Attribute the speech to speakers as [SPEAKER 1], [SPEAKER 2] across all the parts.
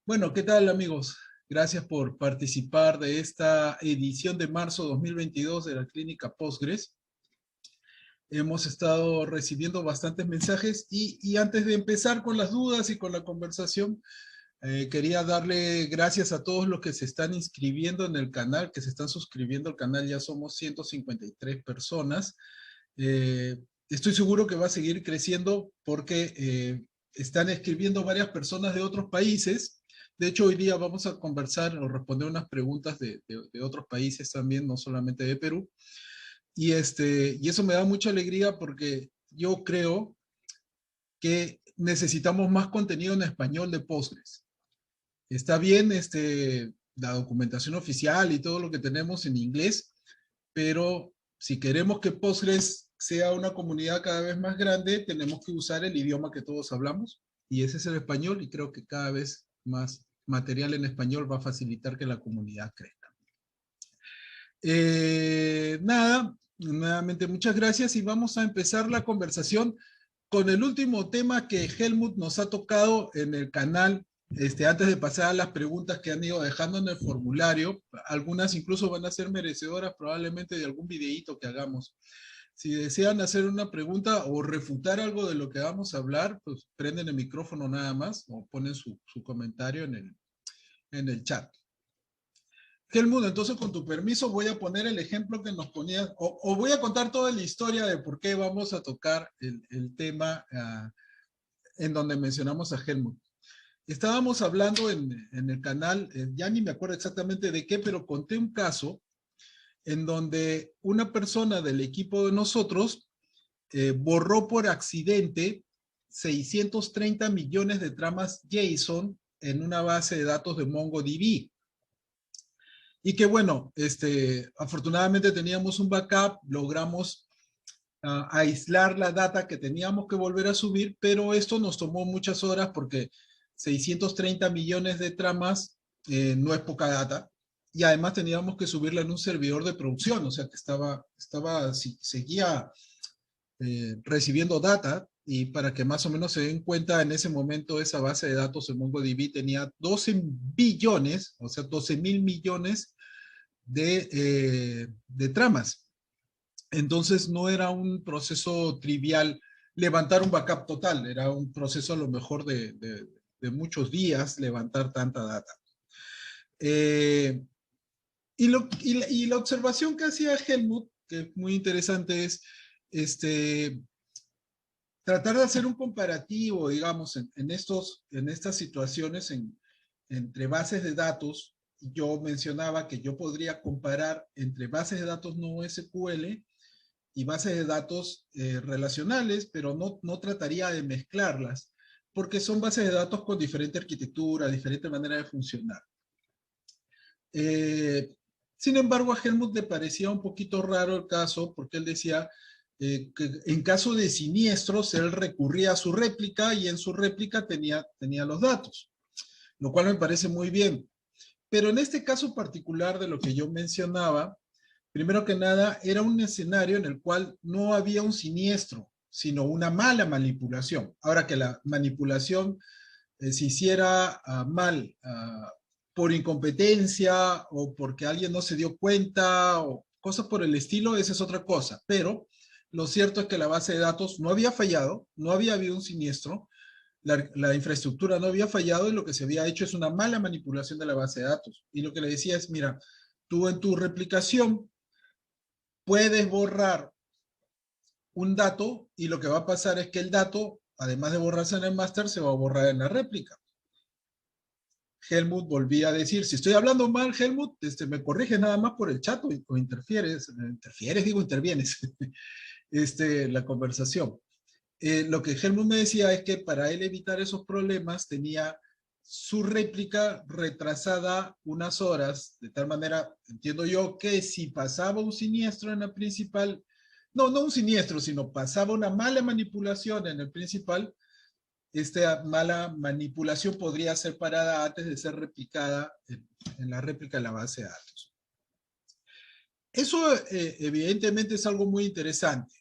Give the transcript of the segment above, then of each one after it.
[SPEAKER 1] Bueno, ¿qué tal amigos? Gracias por participar de esta edición de marzo 2022 de la Clínica Postgres. Hemos estado recibiendo bastantes mensajes y antes de empezar con las dudas y con la conversación, quería darle gracias a todos los que se están inscribiendo en el canal, que se están suscribiendo al canal. Ya somos 153 personas. Eh, Estoy seguro que va a seguir creciendo porque están escribiendo varias personas de otros países. De hecho, hoy día vamos a conversar o responder unas preguntas de otros países también, no solamente de Perú. Y eso me da mucha alegría porque yo creo que necesitamos más contenido en español de Postgres. Está bien la documentación oficial y todo lo que tenemos en inglés, pero si queremos que Postgres sea una comunidad cada vez más grande, tenemos que usar el idioma que todos hablamos, y ese es el español, y creo que cada vez más material en español va a facilitar que la comunidad crezca. Nada, nuevamente muchas gracias y vamos a empezar la conversación con el último tema que Helmut nos ha tocado en el canal. Antes de pasar a las preguntas que han ido dejando en el formulario, algunas incluso van a ser merecedoras probablemente de algún videíto que hagamos. Si desean hacer una pregunta o refutar algo de lo que vamos a hablar, pues prenden el micrófono nada más o ponen su comentario en el chat. Helmut, entonces con tu permiso voy a poner el ejemplo que nos ponías, o voy a contar toda la historia de por qué vamos a tocar el tema en donde mencionamos a Helmut. Estábamos hablando en el canal, ya ni me acuerdo exactamente de qué, pero conté un caso en donde una persona del equipo de nosotros borró por accidente 630 millones de tramas JSON en una base de datos de MongoDB. Y que bueno, afortunadamente teníamos un backup, logramos aislar la data que teníamos que volver a subir, pero esto nos tomó muchas horas porque 630 millones de tramas no es poca data, y además teníamos que subirla en un servidor de producción, o sea que seguía recibiendo data, y para que más o menos se den cuenta, en ese momento esa base de datos en MongoDB tenía 12 billones, o sea, 12 mil millones de tramas. Entonces no era un proceso trivial levantar un backup total, era un proceso a lo mejor de muchos días levantar tanta data. Y la observación que hacía Helmut, que es muy interesante, es este, tratar de hacer un comparativo, digamos, en estas situaciones entre bases de datos. Yo mencionaba que yo podría comparar entre bases de datos no SQL y bases de datos relacionales, pero no trataría de mezclarlas, porque son bases de datos con diferente arquitectura, diferente manera de funcionar. Eh, Sin embargo, a Helmut le parecía un poquito raro el caso, porque él decía que en caso de siniestros, él recurría a su réplica y en su réplica tenía los datos, lo cual me parece muy bien. Pero en este caso particular de lo que yo mencionaba, primero que nada, era un escenario en el cual no había un siniestro, sino una mala manipulación. Ahora que la manipulación se hiciera mal por incompetencia o porque alguien no se dio cuenta o cosas por el estilo, esa es otra cosa. Pero lo cierto es que la base de datos no había fallado, no había habido un siniestro, la infraestructura no había fallado, y lo que se había hecho es una mala manipulación de la base de datos. Y lo que le decía es, mira, tú en tu replicación puedes borrar un dato, y lo que va a pasar es que el dato, además de borrarse en el máster, se va a borrar en la réplica. Helmut volvía a decir, si estoy hablando mal, Helmut, me corriges nada más por el chat o intervienes la conversación. Lo que Helmut me decía es que para él evitar esos problemas tenía su réplica retrasada unas horas, de tal manera, entiendo yo, que si pasaba un siniestro en la principal, no un siniestro, sino pasaba una mala manipulación en el principal, esta mala manipulación podría ser parada antes de ser replicada en la réplica de la base de datos. Eso evidentemente es algo muy interesante.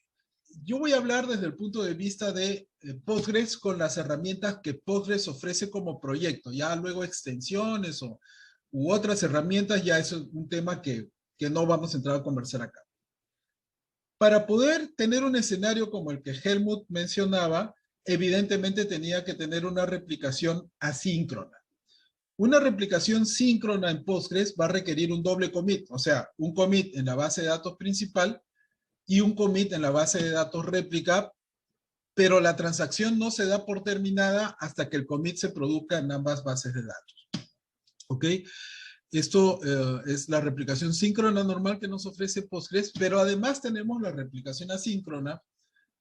[SPEAKER 1] Yo voy a hablar desde el punto de vista de Postgres con las herramientas que Postgres ofrece como proyecto. Ya luego extensiones u otras herramientas, ya eso es un tema que no vamos a entrar a conversar acá. Para poder tener un escenario como el que Helmut mencionaba, evidentemente tenía que tener una replicación asíncrona. Una replicación síncrona en Postgres va a requerir un doble commit, o sea, un commit en la base de datos principal y un commit en la base de datos réplica, pero la transacción no se da por terminada hasta que el commit se produzca en ambas bases de datos. ¿Ok? Esto es la replicación síncrona normal que nos ofrece Postgres, pero además tenemos la replicación asíncrona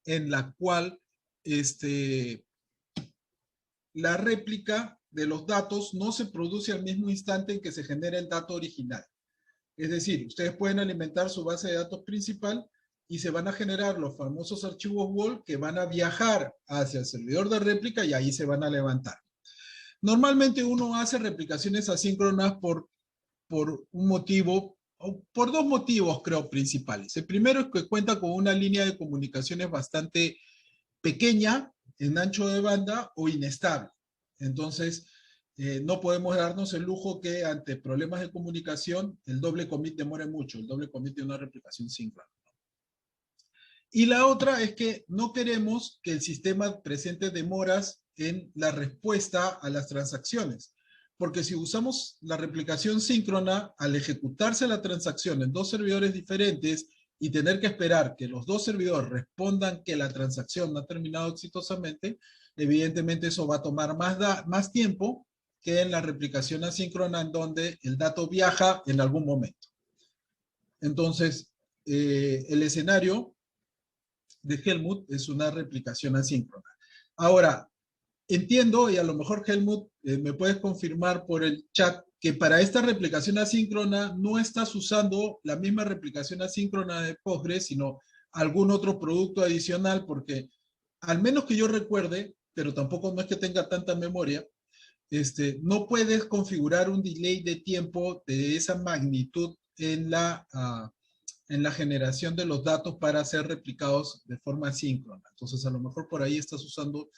[SPEAKER 1] en la cual la réplica de los datos no se produce al mismo instante en que se genera el dato original. Es decir, ustedes pueden alimentar su base de datos principal y se van a generar los famosos archivos WAL que van a viajar hacia el servidor de réplica y ahí se van a levantar. Normalmente uno hace replicaciones asíncronas por un motivo, o por dos motivos creo principales. El primero es que cuenta con una línea de comunicaciones bastante pequeña en ancho de banda o inestable. Entonces, no podemos darnos el lujo que ante problemas de comunicación el doble commit demore mucho, el doble commit de una replicación síncrona. Y la otra es que no queremos que el sistema presente demoras en la respuesta a las transacciones. Porque si usamos la replicación síncrona, al ejecutarse la transacción en dos servidores diferentes y tener que esperar que los dos servidores respondan que la transacción ha terminado exitosamente, evidentemente eso va a tomar más tiempo que en la replicación asíncrona en donde el dato viaja en algún momento. Entonces, el escenario de Helmut es una replicación asíncrona. Ahora, entiendo, y a lo mejor Helmut me puedes confirmar por el chat, que para esta replicación asíncrona no estás usando la misma replicación asíncrona de Postgres, sino algún otro producto adicional, porque al menos que yo recuerde, pero tampoco no es que tenga tanta memoria, no puedes configurar un delay de tiempo de esa magnitud en la generación de los datos para ser replicados de forma asíncrona. Entonces, a lo mejor por ahí estás usando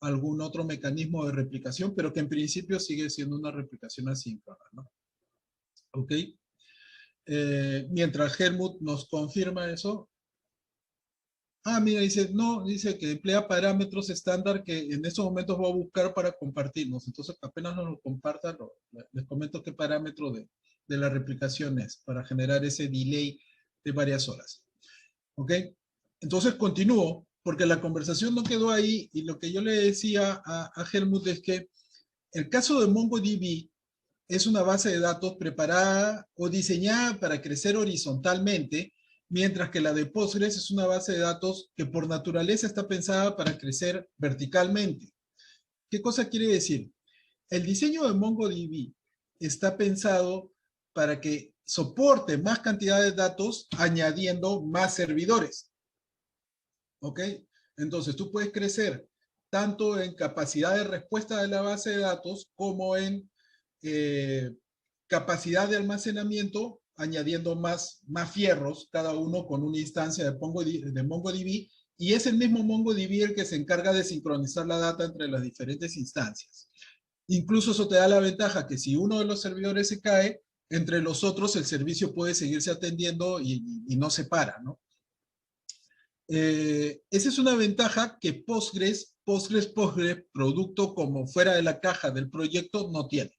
[SPEAKER 1] algún otro mecanismo de replicación, pero que en principio sigue siendo una replicación asíncrona, ¿no? ¿Ok? Mientras Helmut nos confirma eso. Ah, mira, dice, no, dice que emplea parámetros estándar que en estos momentos va a buscar para compartirnos. Entonces, apenas nos lo compartan, les comento qué parámetro de la replicación es para generar ese delay de varias horas. ¿Ok? Entonces, continúo, porque la conversación no quedó ahí y lo que yo le decía a Helmut es que el caso de MongoDB es una base de datos preparada o diseñada para crecer horizontalmente, mientras que la de Postgres es una base de datos que por naturaleza está pensada para crecer verticalmente. ¿Qué cosa quiere decir? El diseño de MongoDB está pensado para que soporte más cantidad de datos añadiendo más servidores. ¿Ok? Entonces tú puedes crecer tanto en capacidad de respuesta de la base de datos como en capacidad de almacenamiento, añadiendo más fierros, cada uno con una instancia de MongoDB, y es el mismo MongoDB el que se encarga de sincronizar la data entre las diferentes instancias. Incluso eso te da la ventaja que si uno de los servidores se cae, entre los otros el servicio puede seguirse atendiendo y no se para, ¿no? Esa es una ventaja que Postgres, producto como fuera de la caja del proyecto, no tiene.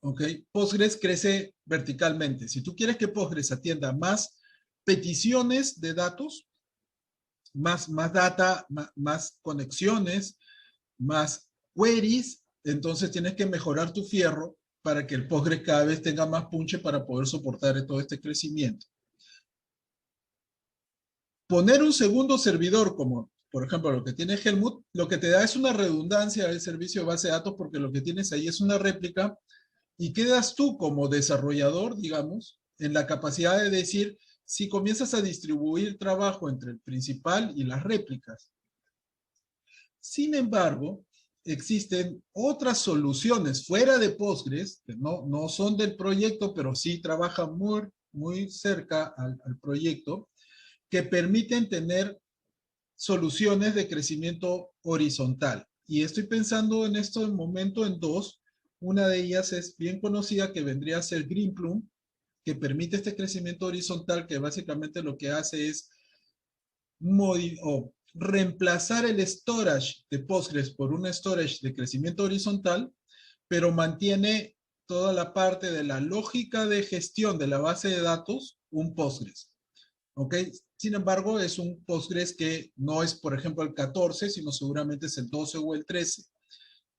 [SPEAKER 1] ¿Ok? Postgres crece verticalmente. Si tú quieres que Postgres atienda más peticiones de datos, más data, más conexiones, más queries, entonces tienes que mejorar tu fierro para que el Postgres cada vez tenga más punche para poder soportar todo este crecimiento. Poner un segundo servidor, como por ejemplo lo que tiene Helmut, lo que te da es una redundancia del servicio de base de datos, porque lo que tienes ahí es una réplica y quedas tú como desarrollador, digamos, en la capacidad de decir si comienzas a distribuir trabajo entre el principal y las réplicas. Sin embargo, existen otras soluciones fuera de Postgres, que no son del proyecto, pero sí trabajan muy cerca al proyecto, que permiten tener soluciones de crecimiento horizontal. Y estoy pensando en este momento en dos. Una de ellas es bien conocida, que vendría a ser Greenplum, que permite este crecimiento horizontal, que básicamente lo que hace es reemplazar el storage de Postgres por un storage de crecimiento horizontal, pero mantiene toda la parte de la lógica de gestión de la base de datos, un Postgres. ¿Ok? Sin embargo, es un Postgres que no es, por ejemplo, el 14, sino seguramente es el 12 o el 13.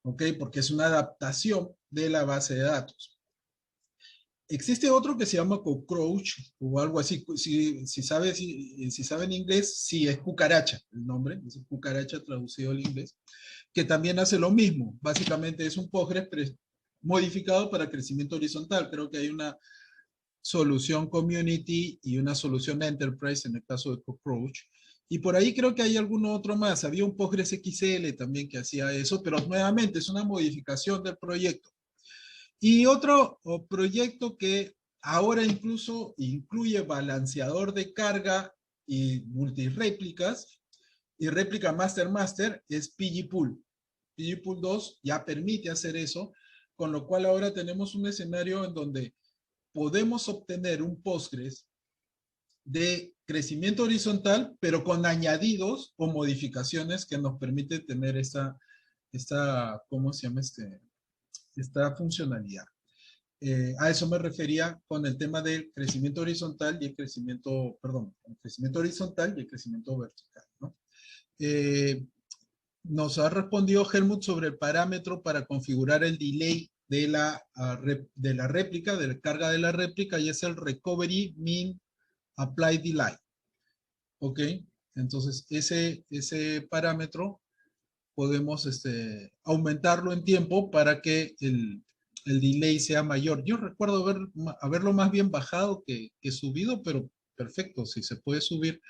[SPEAKER 1] ¿Ok? Porque es una adaptación de la base de datos. Existe otro que se llama cockroach o algo así. Si saben inglés, sí, es cucaracha el nombre, es cucaracha traducido al inglés, que también hace lo mismo. Básicamente es un Postgres modificado para crecimiento horizontal. Creo que hay una solución community y una solución enterprise en el caso de cockroach. Y por ahí creo que hay alguno otro más. Había un Postgres XL también que hacía eso, pero nuevamente es una modificación del proyecto. Y otro proyecto que ahora incluso incluye balanceador de carga y multiréplicas y réplica master es pgpool. pgpool 2 ya permite hacer eso, con lo cual ahora tenemos un escenario en donde podemos obtener un Postgres de crecimiento horizontal, pero con añadidos o modificaciones que nos permite tener ¿cómo se llama esta funcionalidad? A eso me refería con el tema del crecimiento horizontal y el crecimiento, perdón, el crecimiento horizontal y el crecimiento vertical, ¿no? Nos ha respondido Helmut sobre el parámetro para configurar el delay de la réplica, de la carga de la réplica, y es el recovery mean apply delay. ¿Ok? Entonces, ese parámetro podemos aumentarlo en tiempo para que el delay sea mayor. Yo recuerdo haberlo más bien bajado que subido, pero perfecto, si se puede subir.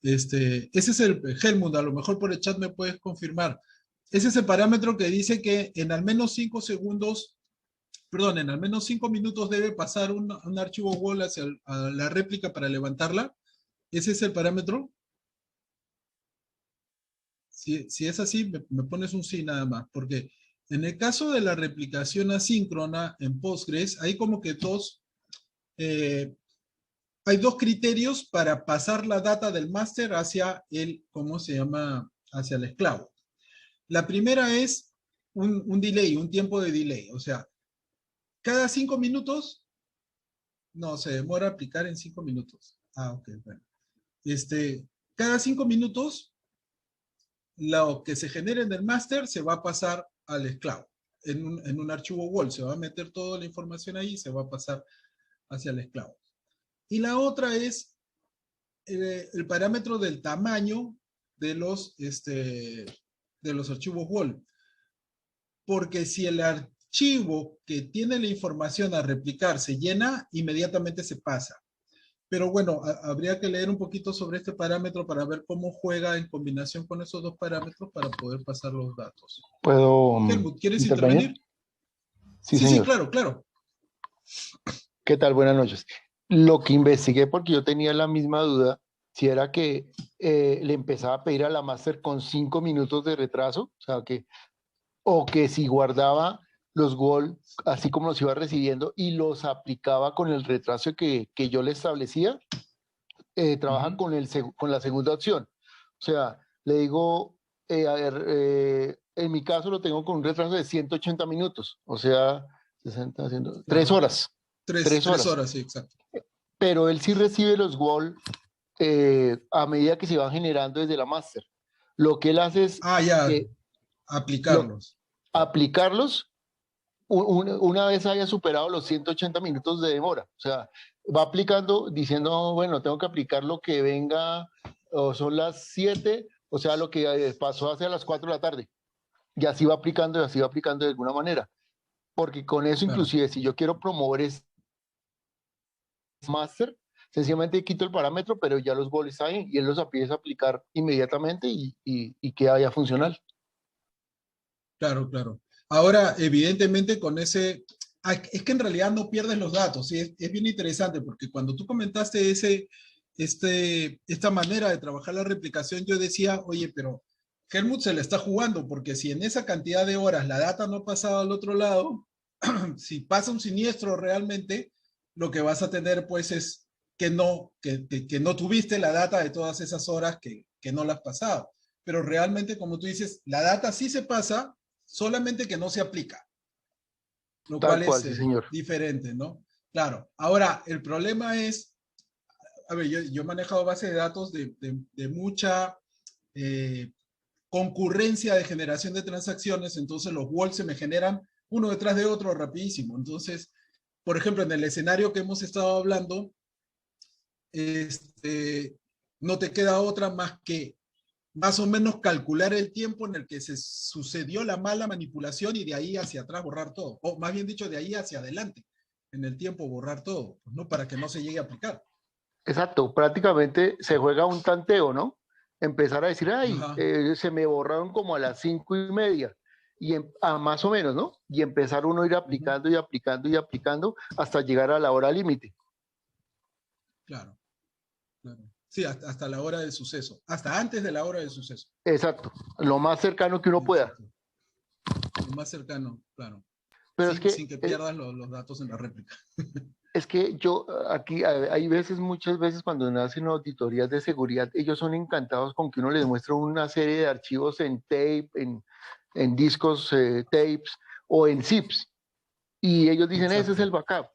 [SPEAKER 1] Ese es el Helmut, a lo mejor por el chat me puedes confirmar. Ese es el parámetro que dice que en al menos 5 segundos, perdón, en al menos 5 minutos debe pasar un archivo WAL a la réplica para levantarla. ¿Ese es el parámetro? Si es así, me pones un sí nada más, porque en el caso de la replicación asíncrona en Postgres, hay como que hay dos criterios para pasar la data del máster hacia ¿cómo se llama? Hacia el esclavo. La primera es un delay, un tiempo de delay. O sea, cada 5 minutos, no, se demora aplicar en 5 minutos. Ah, ok, bueno. Cada 5 minutos, lo que se genere en el máster se va a pasar al esclavo. En un archivo WAL se va a meter toda la información ahí y se va a pasar hacia el esclavo. Y la otra es el parámetro del tamaño de los archivos WAL. Porque si el archivo que tiene la información a replicar se llena, inmediatamente se pasa. Pero bueno, habría que leer un poquito sobre este parámetro para ver cómo juega en combinación con esos dos parámetros para poder pasar los datos.
[SPEAKER 2] ¿Puedo
[SPEAKER 1] Helmut, ¿quieres
[SPEAKER 2] intervenir?
[SPEAKER 1] intervenir?
[SPEAKER 2] Sí,
[SPEAKER 1] Sí,
[SPEAKER 2] señor.
[SPEAKER 1] claro, claro.
[SPEAKER 2] ¿Qué tal? Buenas noches. Lo que investigué, porque yo tenía la misma duda, si era que le empezaba a pedir a la máster con 5 minutos de retraso, o que si guardaba los WAL así como los iba recibiendo y los aplicaba con el retraso que yo le establecía, trabaja con la segunda opción. O sea, le digo, a ver, en mi caso lo tengo con un retraso de 180 minutos, o sea, 60, 100, 3 horas. 3
[SPEAKER 1] 3
[SPEAKER 2] horas.
[SPEAKER 1] horas, sí, exacto.
[SPEAKER 2] Pero él sí recibe los WAL a medida que se van generando desde la máster. Lo que él hace es
[SPEAKER 1] Ya, aplicarlos.
[SPEAKER 2] aplicarlos una vez haya superado los 180 minutos de demora. O sea, va aplicando diciendo, bueno, tengo que aplicar lo que venga, o son las 7, o sea, lo que pasó hacia las 4 de la tarde. Y así va aplicando de alguna manera. Porque con eso,
[SPEAKER 1] Claro.
[SPEAKER 2] inclusive, si yo quiero promover este máster, sencillamente quito el parámetro, pero ya los goles están ahí y él los empieza a aplicar inmediatamente y queda ya funcional.
[SPEAKER 1] Claro, claro. Ahora, evidentemente con ese, es que en realidad no pierdes los datos, ¿sí? Es bien interesante porque cuando tú comentaste esta manera de trabajar la replicación, yo decía, oye, pero Helmut se la está jugando, porque si en esa cantidad de horas la data no ha pasado al otro lado, si pasa un siniestro realmente, lo que vas a tener pues es que no tuviste la data de todas esas horas que no las has pasado. Pero realmente, como tú dices, la data sí se pasa, solamente que no se aplica, lo
[SPEAKER 2] Tal
[SPEAKER 1] cual es
[SPEAKER 2] cual, sí, señor.
[SPEAKER 1] diferente, ¿no? Claro, ahora el problema es, a ver, yo he manejado bases de datos de mucha eh, concurrencia de generación de transacciones, entonces los walls se me generan uno detrás de otro rapidísimo. Entonces, por ejemplo, en el escenario que hemos estado hablando, no te queda otra más que más o menos calcular el tiempo en el que se sucedió la mala manipulación y de ahí hacia atrás borrar todo. O más bien dicho, de ahí hacia adelante, en el tiempo borrar todo, pues, ¿no? Para que no se llegue a aplicar.
[SPEAKER 2] Exacto, prácticamente se juega un tanteo, ¿no? Empezar a decir, ay,
[SPEAKER 1] Ajá.
[SPEAKER 2] se me borraron como a las 5:30, más o menos, ¿no? Y empezar uno a ir
[SPEAKER 1] Uh -huh.
[SPEAKER 2] aplicando y aplicando y aplicando hasta llegar a la hora límite.
[SPEAKER 1] Claro, claro. Sí, hasta la hora del suceso, hasta antes de la hora del suceso.
[SPEAKER 2] Exacto, lo más cercano que uno pueda.
[SPEAKER 1] Exacto. Lo más cercano, claro.
[SPEAKER 2] Pero es
[SPEAKER 1] Sin
[SPEAKER 2] que,
[SPEAKER 1] que pierdas los datos en la réplica.
[SPEAKER 2] yo aquí hay veces, muchas veces cuando uno hacen auditorías de seguridad, ellos son encantados con que uno les muestre una serie de archivos en tape, en discos, tapes o en zips. Y ellos dicen, ese es
[SPEAKER 1] Exacto.
[SPEAKER 2] el backup.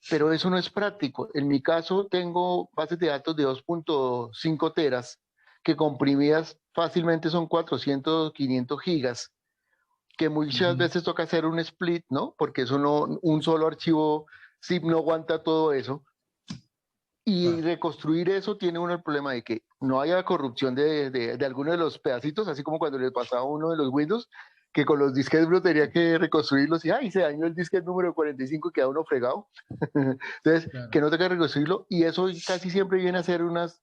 [SPEAKER 2] Pero eso no es práctico. En mi caso tengo bases de datos de 2.5 teras que comprimidas fácilmente son 400, 500 gigas, que
[SPEAKER 1] Uh
[SPEAKER 2] muchas
[SPEAKER 1] -huh.
[SPEAKER 2] veces toca hacer un split, ¿no? Porque eso no, un solo archivo zip no aguanta todo eso. Y
[SPEAKER 1] Claro.
[SPEAKER 2] reconstruir eso tiene uno el problema de que no haya corrupción de alguno de los pedacitos, así como cuando le pasaba a uno de los Windows, que con los disquetes uno tenía que reconstruirlos y ¡ay! Se dañó el disquete número 45 y queda uno fregado. Entonces,
[SPEAKER 1] Claro.
[SPEAKER 2] que no tenga que reconstruirlo y eso casi siempre viene a ser unas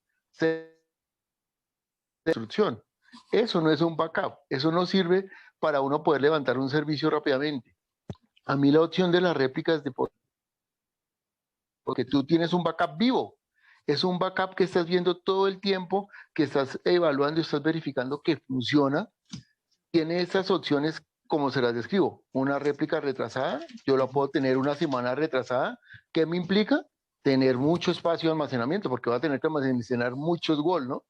[SPEAKER 2] destrucción. Eso no es un backup, eso no sirve para uno poder levantar un servicio rápidamente. A mí la opción de las réplicas de porque tú tienes un backup vivo. Es un backup que estás viendo todo el tiempo, que estás evaluando y estás verificando que funciona. Tiene estas opciones como se las describo. Una réplica retrasada, yo la puedo tener una semana retrasada. ¿Qué me implica? Tener mucho espacio de almacenamiento, porque va a tener que almacenar muchos WAL, ¿no?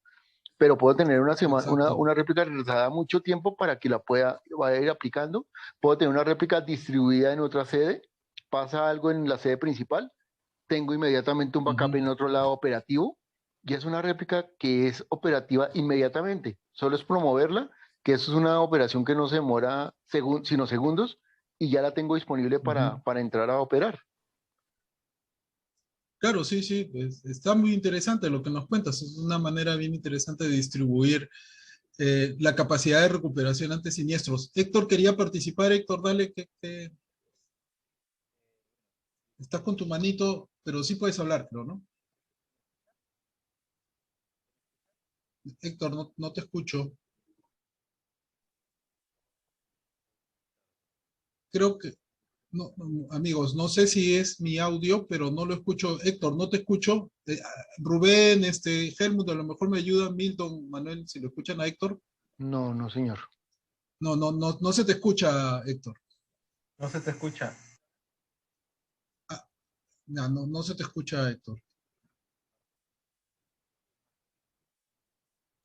[SPEAKER 2] Pero puedo tener
[SPEAKER 1] Exacto.
[SPEAKER 2] una réplica retrasada mucho tiempo para que la vaya a ir aplicando. Puedo tener una réplica distribuida en otra sede. Pasa algo en la sede principal, tengo inmediatamente un
[SPEAKER 1] Uh
[SPEAKER 2] backup
[SPEAKER 1] -huh.
[SPEAKER 2] en otro lado operativo y es una réplica que es operativa inmediatamente. Solo es promoverla, que eso es una operación que no se demora sino segundos y ya la tengo disponible
[SPEAKER 1] Uh -huh.
[SPEAKER 2] para entrar a operar.
[SPEAKER 1] Claro, sí, sí, está muy interesante lo que nos cuentas. Es una manera bien interesante de distribuir la capacidad de recuperación ante siniestros. Héctor quería participar. Héctor, dale, que estás con tu manito, pero sí puedes hablar, creo, ¿no? Héctor, no te escucho. Creo que, amigos, no sé si es mi audio, pero no lo escucho. Héctor, no te escucho. Rubén, Helmut, a lo mejor me ayuda. Milton, Manuel, si lo escuchan a Héctor.
[SPEAKER 2] No, no, señor.
[SPEAKER 1] No se te escucha, Héctor.
[SPEAKER 3] No se te escucha.
[SPEAKER 1] Ah, no se te escucha, Héctor.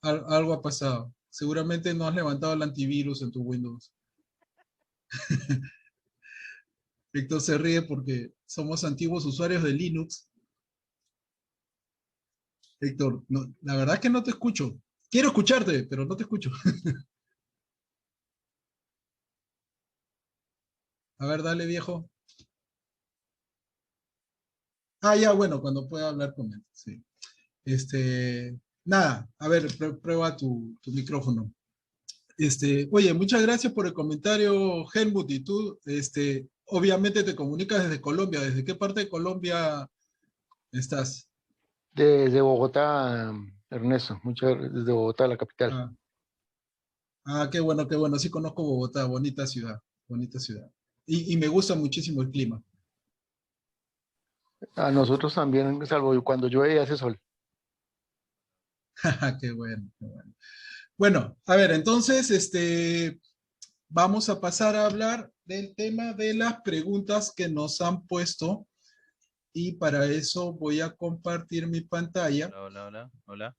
[SPEAKER 1] Algo ha pasado. Seguramente no has levantado el antivirus en tu Windows. Héctor se ríe porque somos antiguos usuarios de Linux. Héctor, la verdad es que no te escucho. Quiero escucharte, pero no te escucho. A ver, dale, viejo. Ah, ya, bueno, cuando pueda hablar con él. Sí. Nada, a ver, prueba tu micrófono. Oye, muchas gracias por el comentario, Helmut. Y tú, obviamente te comunicas desde Colombia. ¿Desde qué parte de Colombia estás?
[SPEAKER 2] Desde Bogotá, Ernesto, desde Bogotá, la capital.
[SPEAKER 1] Ah, qué bueno, qué bueno. Sí conozco Bogotá, bonita ciudad, bonita ciudad. Y me gusta muchísimo el clima.
[SPEAKER 2] A nosotros también, salvo cuando llueve y hace sol.
[SPEAKER 1] Qué bueno, qué bueno. Bueno, a ver, entonces, vamos a pasar a hablar del tema de las preguntas que nos han puesto y para eso voy a compartir mi pantalla.
[SPEAKER 4] Hola, hola, hola, hola,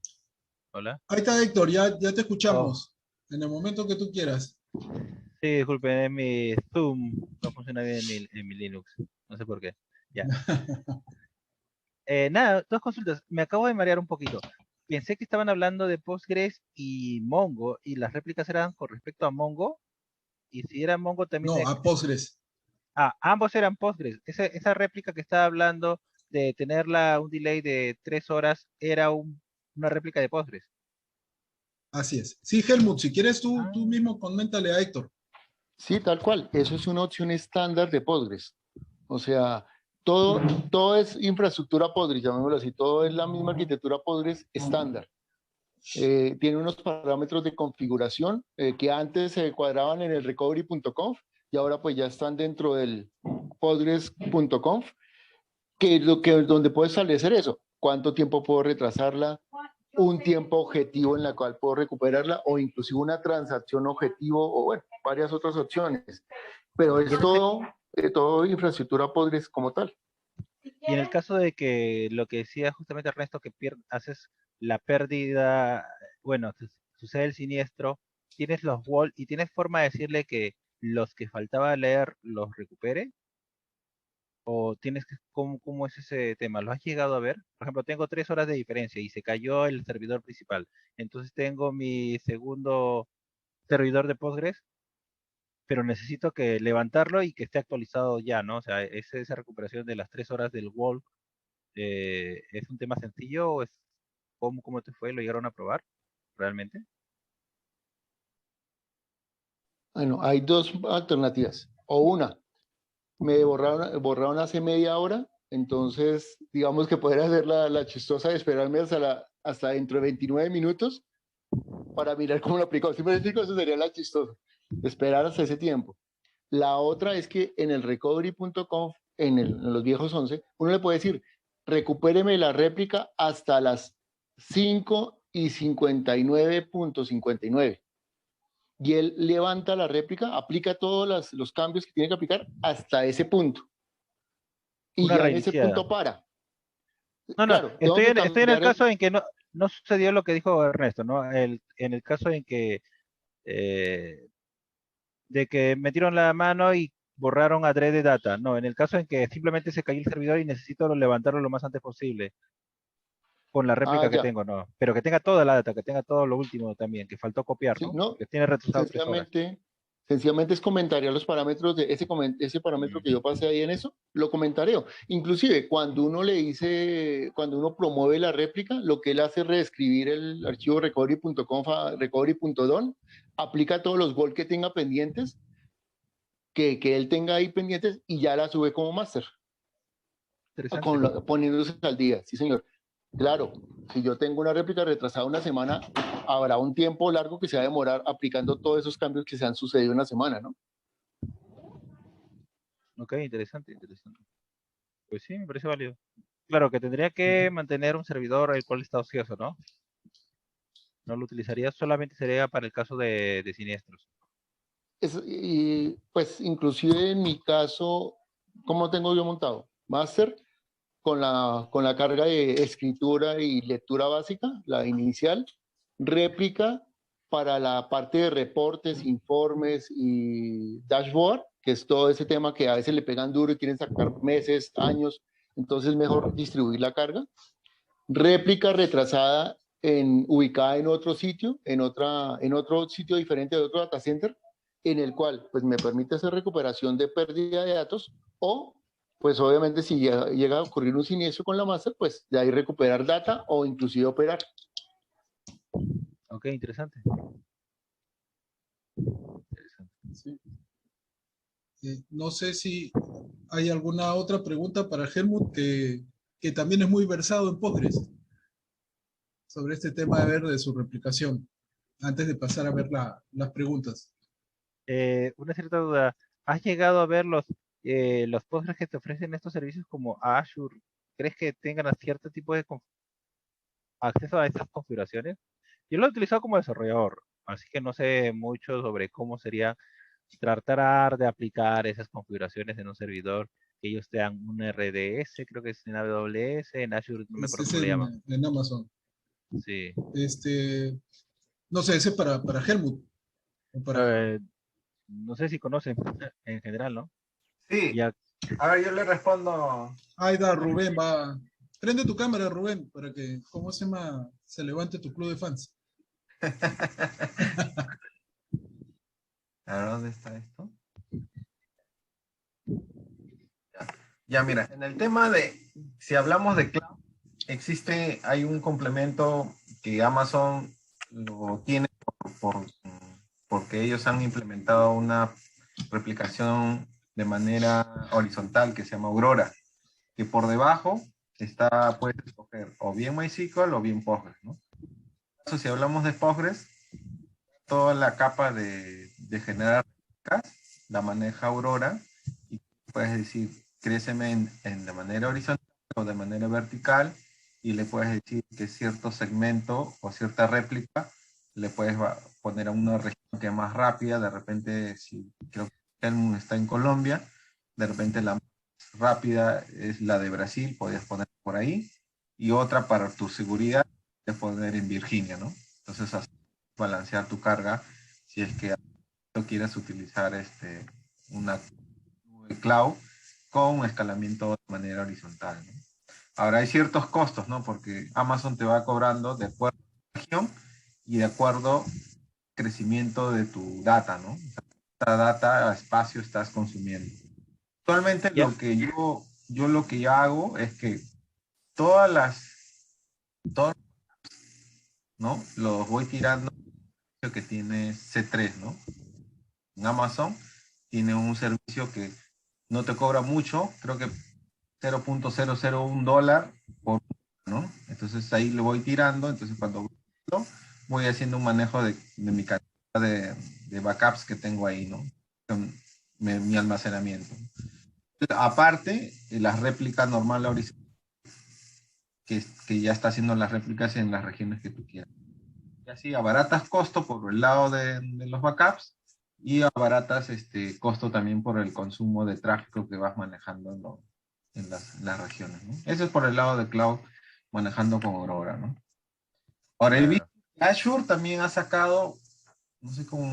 [SPEAKER 4] hola.
[SPEAKER 1] Ahí está, Héctor, ya te
[SPEAKER 4] Oh,
[SPEAKER 1] escuchamos. En el momento que tú quieras.
[SPEAKER 4] sí, disculpen, mi Zoom no funciona bien en mi Linux. No sé por qué. Ya. Nada, dos consultas. Me acabo de marear un poquito. Pensé que estaban hablando de Postgres y Mongo, y las réplicas eran con respecto a Mongo, y si era Mongo también...
[SPEAKER 1] No, a Postgres.
[SPEAKER 4] ambos eran Postgres. Esa réplica que estaba hablando de tenerla un delay de 3 horas era una réplica de Postgres.
[SPEAKER 1] Así es. Sí, Helmut, si quieres tú
[SPEAKER 4] Ah,
[SPEAKER 1] mismo coméntale a Héctor.
[SPEAKER 2] Sí, tal cual. Eso es una opción estándar de Postgres. O sea, todo, todo es infraestructura Postgres, llamémoslo así. Todo es la misma arquitectura Postgres estándar. Tiene unos parámetros de configuración que antes se cuadraban en el recovery.conf y ahora pues ya están dentro del postgres.conf, que es donde puedes establecer eso. ¿Cuánto tiempo puedo retrasarla? Un tiempo objetivo en la cual puedo recuperarla o inclusive una transacción objetivo o bueno, varias otras opciones. Pero es todo infraestructura Postgres como tal.
[SPEAKER 4] y en el caso de que lo que decía justamente Ernesto, que haces la pérdida, bueno, sucede el siniestro, tienes los wall y tienes forma de decirle que los que faltaba leer los recupere, o tienes que, ¿cómo es ese tema? ¿Lo has llegado a ver? Por ejemplo, tengo 3 horas de diferencia y se cayó el servidor principal. Entonces tengo mi segundo servidor de Postgres, pero necesito que levantarlo y que esté actualizado ya, ¿no? O sea, esa recuperación de las 3 horas del wall. ¿Es un tema sencillo o es cómo te fue? ¿Lo llegaron a probar realmente?
[SPEAKER 2] Bueno, hay dos alternativas. O una, me borraron hace media hora, entonces digamos que poder hacer la chistosa de esperarme hasta dentro de 29 minutos para mirar cómo lo aplicó. Si me explico, eso sería la chistosa, esperar hasta ese tiempo. La otra es que en el recovery.conf, en los viejos 11, uno le puede decir, recupéreme la réplica hasta las 5:59.59. Y él levanta la réplica, aplica todos los cambios que tiene que aplicar hasta ese punto. Y
[SPEAKER 4] Una
[SPEAKER 2] ya en ese
[SPEAKER 4] reiniciada.
[SPEAKER 2] punto para.
[SPEAKER 4] No, no,
[SPEAKER 2] Claro, tengo
[SPEAKER 4] estoy
[SPEAKER 2] que
[SPEAKER 4] estoy en el
[SPEAKER 2] cambiar
[SPEAKER 4] caso en que no sucedió lo que dijo Ernesto, ¿no? En el caso en que eh, de que metieron la mano y borraron adrede data. No, en el caso en que simplemente se cayó el servidor y necesito levantarlo lo más antes posible con la
[SPEAKER 2] Ah,
[SPEAKER 4] réplica que
[SPEAKER 2] ya.
[SPEAKER 4] tengo, ¿no? Pero que tenga toda la data, que tenga todo lo último también, que faltó copiar,
[SPEAKER 2] Sí,
[SPEAKER 4] ¿no?
[SPEAKER 2] no,
[SPEAKER 4] Que tiene retrasado 3 horas.
[SPEAKER 2] sencillamente, sencillamente es comentar los parámetros de ese parámetro que yo
[SPEAKER 4] Ujú.
[SPEAKER 2] pasé ahí en eso, lo comentaré. Inclusive, cuando uno promueve la réplica, lo que él hace es reescribir el archivo recovery.conf a recovery.don, aplica todos los goals que tenga pendientes, que él tenga ahí pendientes y ya la sube como master,
[SPEAKER 4] Interesante.
[SPEAKER 2] poniéndose al día. Sí, señor. Claro, si yo tengo una réplica retrasada una semana, habrá un tiempo largo que se va a demorar aplicando todos esos cambios que se han sucedido en la semana, ¿no?
[SPEAKER 4] Ok, interesante, interesante. Pues sí, me parece válido. Claro que tendría que mantener un servidor el cual está ocioso, ¿no? No lo utilizaría, solamente sería para el caso de siniestros.
[SPEAKER 2] Y pues inclusive en mi caso, ¿cómo tengo yo montado? Master con la carga de escritura y lectura básica, la inicial, réplica para la parte de reportes, informes y dashboard, que es todo ese tema que a veces le pegan duro y quieren sacar meses, años, entonces es mejor distribuir la carga. Réplica retrasada ubicada en otro sitio, en otro sitio diferente de otro data center, en el cual pues me permite hacer recuperación de pérdida de datos o pues obviamente si llega a ocurrir un siniestro con la master, pues de ahí recuperar data o inclusive operar.
[SPEAKER 4] Ok, interesante. Interesante.
[SPEAKER 1] Sí. No sé si hay alguna otra pregunta para Helmut que también es muy versado en Postgres sobre este tema de ver de su replicación, antes de pasar a ver las preguntas.
[SPEAKER 4] Una cierta duda. ¿Has llegado a ver los Postgres que te ofrecen estos servicios como Azure? ¿Crees que tengan a cierto tipo de acceso a estas configuraciones. Yo lo he utilizado como desarrollador, así que no sé mucho sobre cómo sería tratar de aplicar esas configuraciones en un servidor, que ellos tengan un RDS, creo que es en AWS, en Azure, no me
[SPEAKER 1] Este
[SPEAKER 4] acuerdo
[SPEAKER 1] es
[SPEAKER 4] cómo le llaman.
[SPEAKER 1] en Amazon.
[SPEAKER 4] Sí.
[SPEAKER 1] Este, no sé, ese es para Helmut. O para...
[SPEAKER 4] Eh, no sé si conocen en general, ¿no?
[SPEAKER 3] Sí,
[SPEAKER 4] Ya,
[SPEAKER 3] a ver, yo le respondo.
[SPEAKER 1] Ahí da, Rubén, va. Prende tu cámara, Rubén, para que, ¿cómo se llama? Se levante tu club de fans.
[SPEAKER 3] A ver, ¿dónde está esto? Ya, ya, mira, en el tema de, si hablamos de cloud, hay un complemento que Amazon lo tiene porque ellos han implementado una replicación de manera horizontal que se llama Aurora, que por debajo puedes escoger o bien MySQL o bien Postgres, ¿no? Entonces, si hablamos de Postgres, toda la capa de generar réplicas la maneja Aurora y puedes decir, créceme de manera horizontal o de manera vertical y le puedes decir que cierto segmento o cierta réplica le puedes poner a una región que es más rápida. De repente, si creo que Helmut está en Colombia, de repente la más rápida es la de Brasil, podías poner por ahí, y otra para tu seguridad, puedes poner en Virginia, ¿no? Entonces, así balancear tu carga si es que quieres utilizar una nube cloud con un escalamiento de manera horizontal, ¿no? Ahora hay ciertos costos, ¿no? Porque Amazon te va cobrando de acuerdo a la región y de acuerdo al crecimiento de tu data, ¿no? Esta data, espacio estás consumiendo. Actualmente
[SPEAKER 4] ya,
[SPEAKER 3] yo lo que ya hago es que todas todos, ¿no? Los voy tirando que tiene C3, ¿no? En Amazon tiene un servicio que no te cobra mucho, creo que 0.001 dólar por, ¿no? Entonces ahí lo voy tirando, entonces cuando voy haciendo un manejo de mi cantidad de backups que tengo ahí, ¿no? Con mi almacenamiento. Aparte, las réplicas normal horizontal, que ya está haciendo las réplicas en las regiones que tú quieras. Y así abaratas costo por el lado de los backups y abaratas costo también por el consumo de tráfico que vas manejando en las regiones, ¿no? Eso es por el lado de cloud manejando con Aurora, ¿no? Ahora he visto
[SPEAKER 4] claro.
[SPEAKER 3] que Azure también ha sacado, no sé, como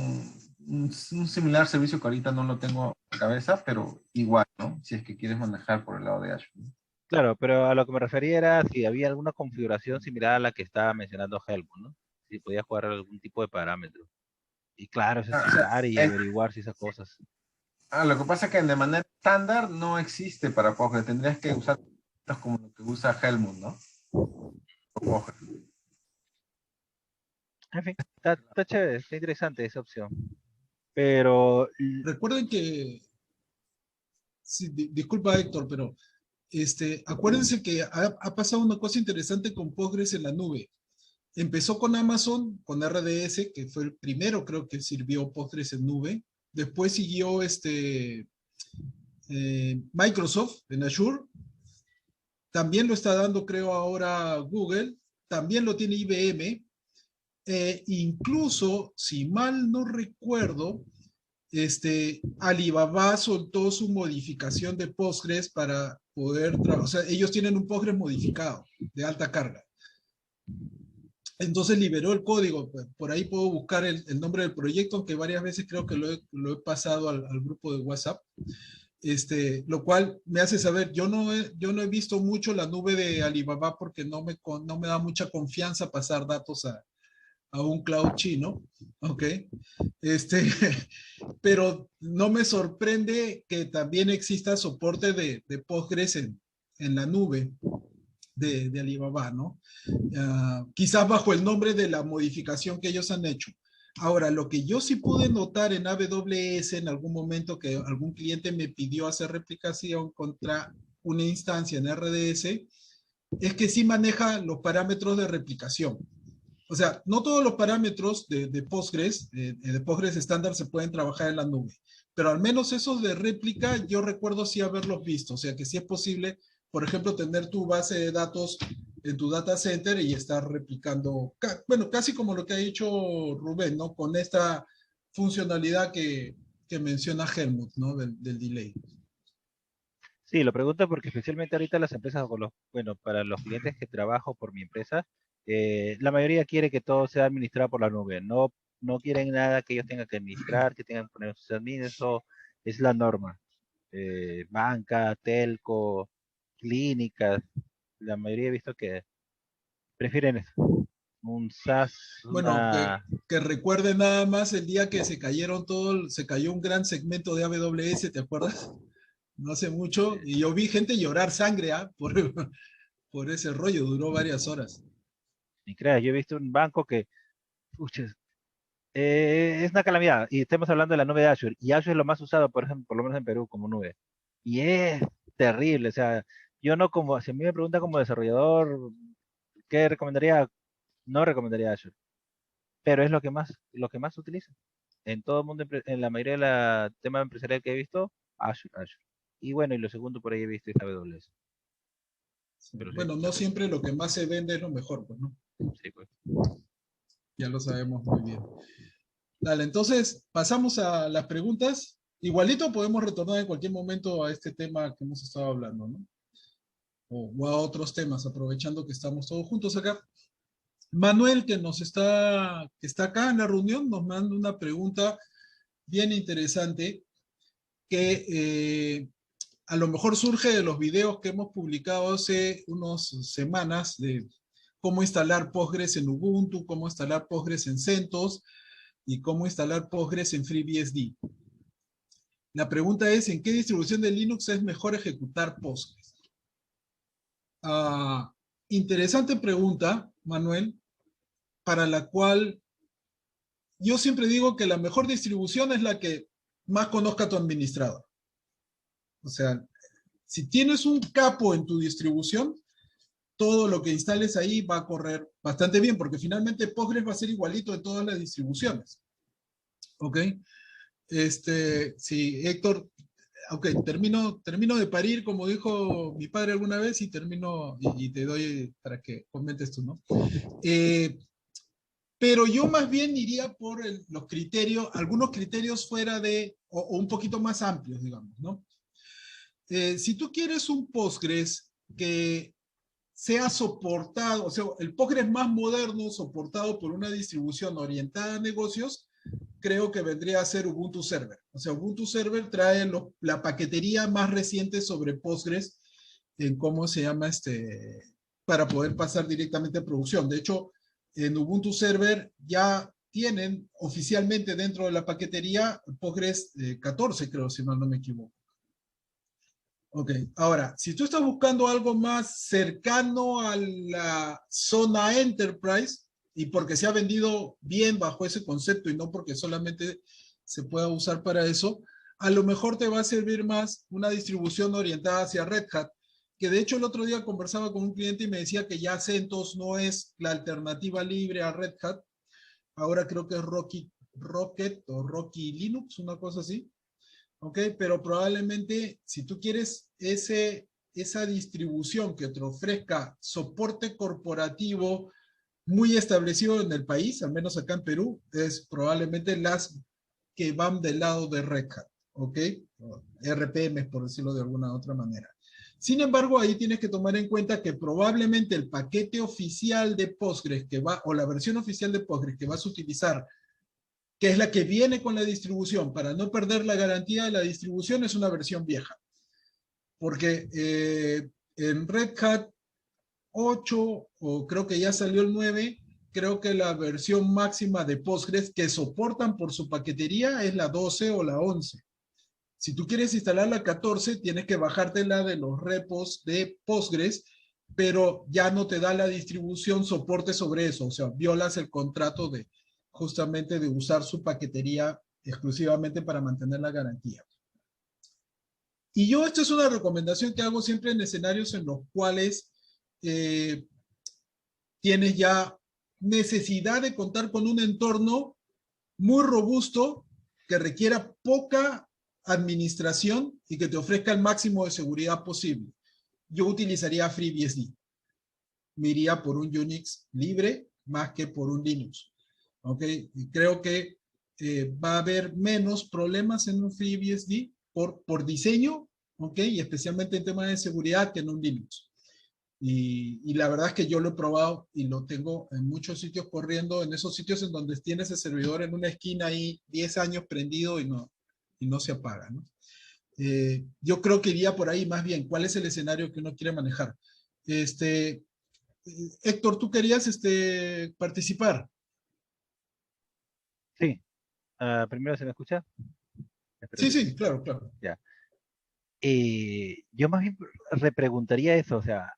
[SPEAKER 3] un similar servicio que ahorita no lo tengo en la cabeza, pero igual, ¿no? Si es que quieres manejar por el lado de Azure, ¿no?
[SPEAKER 4] Claro, pero a lo que me refería era si había alguna configuración similar a la que estaba mencionando Helmut, ¿no? Si podía jugar algún tipo de parámetro. Y claro, eso es
[SPEAKER 3] O sea,
[SPEAKER 4] entrar y averiguar si esas cosas.
[SPEAKER 3] lo que pasa es que de manera estándar no existe para Postgres. Tendrías que usar como lo que usa Helmut, ¿no? Postgres.
[SPEAKER 4] En fin, está chévere, está interesante esa opción. Pero,
[SPEAKER 1] Recuerden que, sí, disculpa Héctor, pero acuérdense que ha pasado una cosa interesante con Postgres en la nube. Empezó con Amazon, con RDS, que fue el primero, creo que sirvió Postgres en nube. Después siguió Microsoft en Azure. También lo está dando, creo, ahora Google. También lo tiene IBM. Incluso, si mal no recuerdo, Alibaba soltó su modificación de Postgres para poder, o sea, ellos tienen un Postgres modificado de alta carga. Entonces liberó el código, por ahí puedo buscar el nombre del proyecto, aunque varias veces creo que lo he pasado al grupo de WhatsApp, lo cual me hace saber, yo no he visto mucho la nube de Alibaba porque no me da mucha confianza pasar datos a un cloud chino, ¿ok? Este, pero no me sorprende que también exista soporte de Postgres en la nube de Alibaba, ¿no? Quizás bajo el nombre de la modificación que ellos han hecho. Ahora, lo que yo sí pude notar en AWS en algún momento que algún cliente me pidió hacer replicación contra una instancia en RDS, es que sí maneja los parámetros de replicación. O sea, no todos los parámetros de Postgres, de Postgres estándar se pueden trabajar en la nube, pero al menos esos de réplica yo recuerdo sí haberlos visto, o sea que sí es posible, por ejemplo, tener tu base de datos en tu data center y estar replicando, bueno, casi como lo que ha dicho Rubén, ¿no? Con esta funcionalidad que menciona Helmut, ¿no? Del delay.
[SPEAKER 4] Sí, lo pregunto porque especialmente ahorita las empresas, bueno, para los clientes que trabajo por mi empresa, la mayoría quiere que todo sea administrado por la nube. No quieren nada que ellos tengan que administrar, que tengan que poner sus admins, eso es la norma. Banca, telco, clínicas, la mayoría he visto que prefieren eso. Un SaaS,
[SPEAKER 1] Bueno,
[SPEAKER 4] una...
[SPEAKER 1] que recuerde nada más el día que se cayeron se cayó un gran segmento de AWS, ¿te acuerdas? No hace mucho, y yo vi gente llorar sangre, ¿ah? Por ese rollo, duró varias horas.
[SPEAKER 4] Ni creas, yo he visto un banco que, pucha, es una calamidad. Y estamos hablando de la nube de Azure. Y Azure es lo más usado, por ejemplo, por lo menos en Perú, como nube. Y es terrible. O sea, yo no como, si a mí me pregunta como desarrollador, ¿qué recomendaría? No recomendaría Azure. Pero es lo que más se utiliza. En todo el mundo, en la mayoría de la temas empresarial que he visto, Azure, Azure. Y bueno, y lo segundo por ahí he visto es AWS. Pero sí,
[SPEAKER 1] Bueno, no siempre lo que más se vende es lo mejor, pues, ¿no?
[SPEAKER 4] sí, pues.
[SPEAKER 1] Ya lo sabemos muy bien. Dale, entonces pasamos a las preguntas. Igualito podemos retornar en cualquier momento a este tema que hemos estado hablando, ¿no? O a otros temas, aprovechando que estamos todos juntos acá. Manuel, que está acá en la reunión, nos manda una pregunta bien interesante que a lo mejor surge de los videos que hemos publicado hace unas semanas de cómo instalar Postgres en Ubuntu, cómo instalar Postgres en CentOS y cómo instalar Postgres en FreeBSD. La pregunta es, ¿en qué distribución de Linux es mejor ejecutar Postgres? Interesante pregunta, Manuel, para la cual yo siempre digo que la mejor distribución es la que más conozca tu administrador. O sea, si tienes un capo en tu distribución, todo lo que instales ahí va a correr bastante bien, porque finalmente Postgres va a ser igualito en todas las distribuciones. ¿Ok? Sí, Héctor, ok, termino de parir, como dijo mi padre alguna vez, y termino, y te doy para que comentes tú, ¿no? Pero yo más bien iría por los criterios, algunos criterios fuera de, o un poquito más amplios, digamos, ¿no? Si tú quieres un Postgres que sea soportado, o sea, el Postgres más moderno soportado por una distribución orientada a negocios, creo que vendría a ser Ubuntu Server. O sea, Ubuntu Server trae la paquetería más reciente sobre Postgres en cómo se llama para poder pasar directamente a producción. De hecho, en Ubuntu Server ya tienen oficialmente dentro de la paquetería Postgres 14, creo, si mal no me equivoco. Ok, ahora, si tú estás buscando algo más cercano a la zona Enterprise, y porque se ha vendido bien bajo ese concepto y no porque solamente se pueda usar para eso, a lo mejor te va a servir más una distribución orientada hacia Red Hat, que de hecho el otro día conversaba con un cliente y me decía que ya CentOS no es la alternativa libre a Red Hat, ahora creo que es Rocket o Rocky Linux, una cosa así. ¿Ok? Pero probablemente si tú quieres esa distribución que te ofrezca soporte corporativo muy establecido en el país, al menos acá en Perú, es probablemente las que van del lado de Red Hat, ¿ok? RPM, por decirlo de alguna otra manera. Sin embargo, ahí tienes que tomar en cuenta que probablemente el paquete oficial de Postgres o la versión oficial de Postgres que vas a utilizar, que es la que viene con la distribución, para no perder la garantía de la distribución, es una versión vieja. Porque en Red Hat 8, o creo que ya salió el 9, creo que la versión máxima de Postgres que soportan por su paquetería es la 12 o la 11. Si tú quieres instalar la 14, tienes que bajártela de los repos de Postgres, pero ya no te da la distribución soporte sobre eso. O sea, violas el contrato justamente de usar su paquetería exclusivamente para mantener la garantía. Y yo, esta es una recomendación que hago siempre en escenarios en los cuales tienes ya necesidad de contar con un entorno muy robusto que requiera poca administración y que te ofrezca el máximo de seguridad posible. Yo utilizaría FreeBSD. me iría por un Unix libre más que por un Linux. ¿Ok? Y creo que va a haber menos problemas en un FreeBSD por diseño, ¿ok? Y especialmente en temas de seguridad que en un Linux. Y la verdad es que yo lo he probado y lo tengo en muchos sitios corriendo, en esos sitios en donde tienes el servidor en una esquina ahí 10 años prendido y no se apaga, ¿no? Yo creo que iría por ahí más bien. ¿Cuál es el escenario que uno quiere manejar? Este, Héctor, tú querías participar.
[SPEAKER 4] Sí, primero se me escucha. Espero
[SPEAKER 1] Sí,
[SPEAKER 4] que
[SPEAKER 1] sí,
[SPEAKER 4] sí.
[SPEAKER 1] claro, claro.
[SPEAKER 4] Ya. Yo más bien repreguntaría eso, o sea,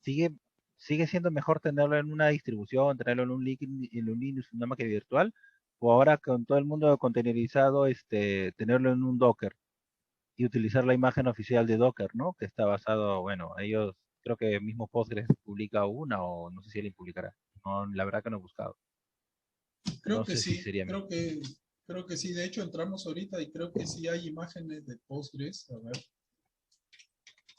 [SPEAKER 4] ¿sigue, sigue siendo mejor tenerlo en una distribución, tenerlo en un Linux, en una máquina virtual? O ahora con todo el mundo containerizado, tenerlo en un Docker y utilizar la imagen oficial de Docker, ¿no? Que está basado, bueno, ellos, creo que mismo Postgres publica una o no sé si alguien publicará. No, la verdad que no he buscado.
[SPEAKER 1] Creo
[SPEAKER 4] No
[SPEAKER 1] que
[SPEAKER 4] sé si
[SPEAKER 1] sí,
[SPEAKER 4] sería mejor.
[SPEAKER 1] creo que sí. De hecho, entramos ahorita y creo que sí hay imágenes de Postgres. A ver.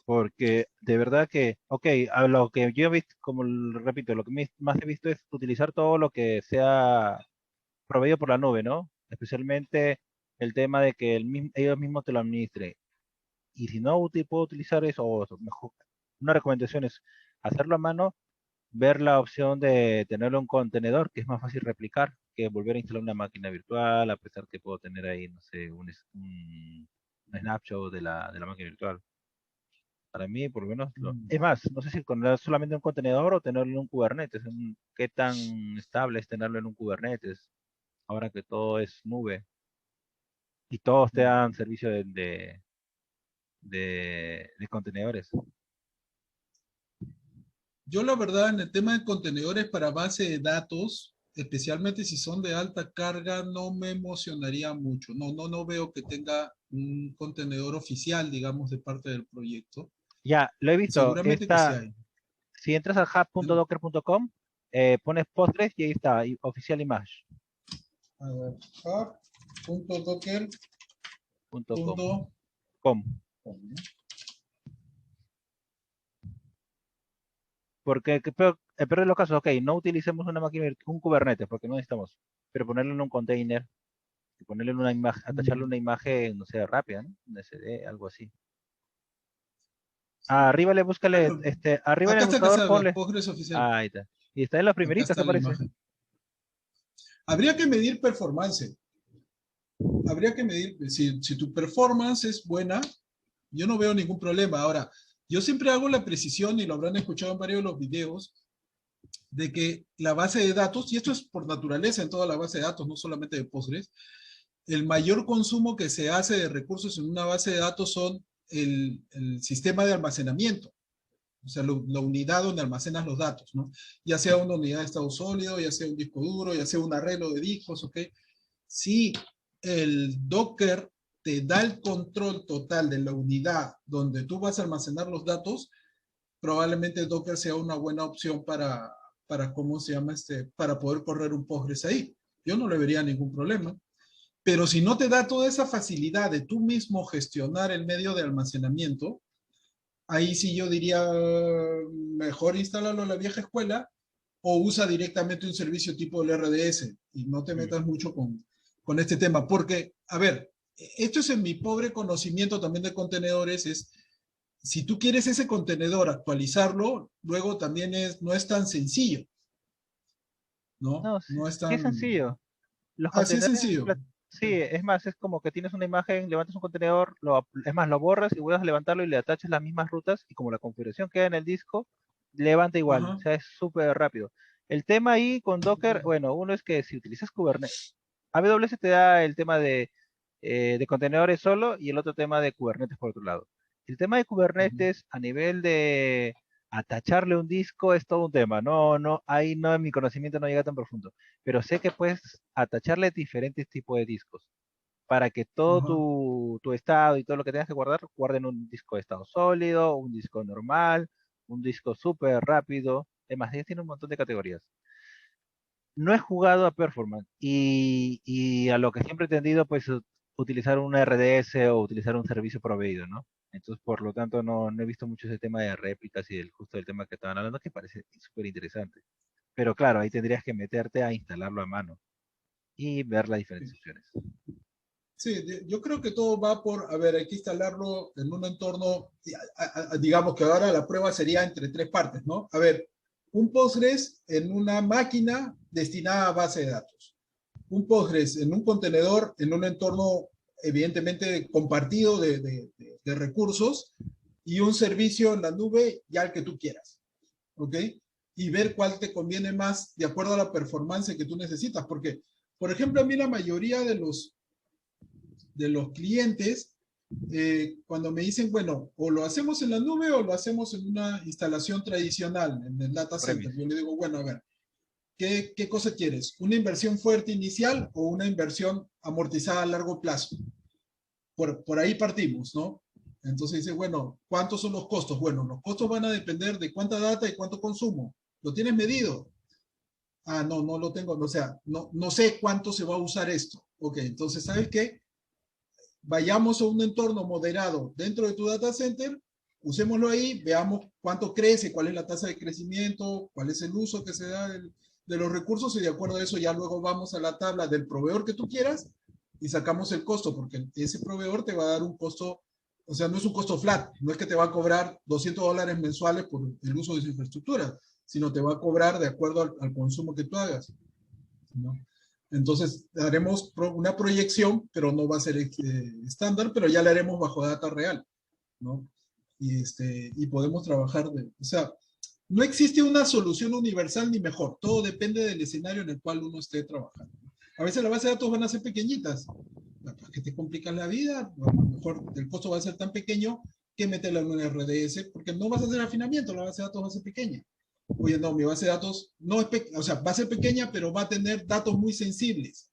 [SPEAKER 4] Porque de verdad que, ok, a lo que yo he visto, como repito, lo que más he visto es utilizar todo lo que sea proveído por la nube, ¿no? Especialmente el tema de que ellos mismos te lo administren. Y si no puedo utilizar eso, o mejor, una recomendación es hacerlo a mano, ver la opción de tenerlo en un contenedor, que es más fácil replicar que volver a instalar una máquina virtual, a pesar que puedo tener ahí, no sé, un snapshot de la máquina virtual. Para mí, por lo menos,
[SPEAKER 1] Mm.
[SPEAKER 4] es más, no sé si tenerlo solamente en un contenedor o tenerlo en un Kubernetes. ¿Qué tan estable es tenerlo en un Kubernetes? Ahora que todo es nube y todos te
[SPEAKER 1] Mm.
[SPEAKER 4] dan servicio de contenedores.
[SPEAKER 1] Yo la verdad en el tema de contenedores para base de datos, especialmente si son de alta carga, no me emocionaría mucho. No veo que tenga un contenedor oficial, digamos, de parte del proyecto.
[SPEAKER 4] Ya, lo he visto.
[SPEAKER 1] Seguramente que sí hay.
[SPEAKER 4] Si entras al hub.docker.com, pones Postgres y ahí está, oficial image.
[SPEAKER 1] A ver, hub.docker.com.
[SPEAKER 4] Punto com. Porque el peor de los casos, ok, no utilicemos una máquina, un Kubernetes, porque no necesitamos, pero ponerlo en un container, y ponerle una imagen, atacharle una imagen, no sé, rápida, ¿no? Un SD, algo así. Arriba le búscale,
[SPEAKER 1] Bueno,
[SPEAKER 4] arriba en el
[SPEAKER 1] acá
[SPEAKER 4] buscador
[SPEAKER 1] está,
[SPEAKER 4] ponle,
[SPEAKER 1] Postgres oficial.
[SPEAKER 4] ahí está. Y está en los
[SPEAKER 1] Acá
[SPEAKER 4] primeritos que
[SPEAKER 1] está la
[SPEAKER 4] aparece.
[SPEAKER 1] imagen. Habría que medir performance. Habría que medir, si tu performance es buena, yo no veo ningún problema. Ahora, yo siempre hago la precisión, y lo habrán escuchado en varios de los videos, de que la base de datos, y esto es por naturaleza en toda la base de datos, no solamente de Postgres, el mayor consumo que se hace de recursos en una base de datos son el sistema de almacenamiento, o sea, la unidad donde almacenas los datos, ¿no? Ya sea una unidad de estado sólido, ya sea un disco duro, ya sea un arreglo de discos, ¿ok? Si el Docker te da el control total de la unidad donde tú vas a almacenar los datos, probablemente Docker sea una buena opción ¿cómo se llama para poder correr un Postgres ahí. Yo no le vería ningún problema. Pero si no te da toda esa facilidad de tú mismo gestionar el medio de almacenamiento, ahí sí yo diría, mejor instálalo en la vieja escuela o usa directamente un servicio tipo el RDS y no te
[SPEAKER 4] Mm.
[SPEAKER 1] metas mucho con este tema. Porque, a ver, esto es en mi pobre conocimiento también de contenedores, es si tú quieres ese contenedor actualizarlo, luego también no es tan sencillo, ¿no?
[SPEAKER 4] No, sí,
[SPEAKER 1] No es
[SPEAKER 4] sí es
[SPEAKER 1] tan...
[SPEAKER 4] sencillo. Los
[SPEAKER 1] Así es
[SPEAKER 4] contenedores,
[SPEAKER 1] sencillo.
[SPEAKER 4] sí, es más, es como que tienes una imagen, levantas un contenedor, es más, lo borras y vuelves a levantarlo y le atachas las mismas rutas y como la configuración queda en el disco, levanta igual, o
[SPEAKER 1] Ajá.
[SPEAKER 4] sea, es súper rápido. El tema ahí con Docker, bueno, uno es que si utilizas Kubernetes, AWS te da el tema de contenedores solo y el otro tema de Kubernetes por otro lado. El tema de Kubernetes a nivel de atacharle un disco es todo un tema, ahí no en mi conocimiento no llega tan profundo, pero sé que puedes atacharle diferentes tipos de discos para que todo
[SPEAKER 1] Ajá.
[SPEAKER 4] tu estado y todo lo que tengas que guardar, guarden un disco de estado sólido, un disco normal, un disco súper rápido, además, ellos tienen un montón de categorías. No he jugado a Performance y a lo que siempre he entendido, pues utilizar un RDS o utilizar un servicio proveído, ¿no? Entonces, por lo tanto, no he visto mucho ese tema de réplicas y justo del tema que estaban hablando, que parece súper interesante. Pero claro, ahí tendrías que meterte a instalarlo a mano y ver las diferentes opciones.
[SPEAKER 1] Sí, yo creo que todo va por, a ver, hay que instalarlo en un entorno, digamos que ahora la prueba sería entre tres partes, ¿no? A ver, un Postgres en una máquina destinada a base de datos. Un Postgres en un contenedor, en un entorno evidentemente compartido de recursos y un servicio en la nube ya el que tú quieras, ¿ok? Y ver cuál te conviene más de acuerdo a la performance que tú necesitas, porque, por ejemplo, a mí la mayoría de los clientes, cuando me dicen, bueno, o lo hacemos en la nube o lo hacemos en una instalación tradicional, en el data center, yo le digo, bueno, a ver, ¿qué cosa quieres? ¿Una inversión fuerte inicial o una inversión amortizada a largo plazo? Por ahí partimos, ¿no? Entonces dice, bueno, ¿cuántos son los costos? Bueno, los costos van a depender de cuánta data y cuánto consumo. ¿Lo tienes medido? Ah, no lo tengo. O sea, no sé cuánto se va a usar esto. Ok, entonces, ¿sabes qué? Vayamos a un entorno moderado dentro de tu data center, usémoslo ahí, veamos cuánto crece, cuál es la tasa de crecimiento, cuál es el uso que se da de los recursos y de acuerdo a eso ya luego vamos a la tabla del proveedor que tú quieras y sacamos el costo, porque ese proveedor te va a dar un costo, o sea, no es un costo flat, no es que te va a cobrar $200 mensuales por el uso de su infraestructura, sino te va a cobrar de acuerdo al consumo que tú hagas, ¿no? Entonces haremos una proyección, pero no va a ser estándar, pero ya la haremos bajo data real, ¿no? Y podemos trabajar o sea, no existe una solución universal ni mejor, todo depende del escenario en el cual uno esté trabajando. A veces las bases de datos van a ser pequeñitas, ¿para qué te complican la vida? A lo mejor el costo va a ser tan pequeño que meterla en un RDS, porque no vas a hacer afinamiento, la base de datos va a ser pequeña. Oye, no, mi base de datos no es, o sea, va a ser pequeña, pero va a tener datos muy sensibles.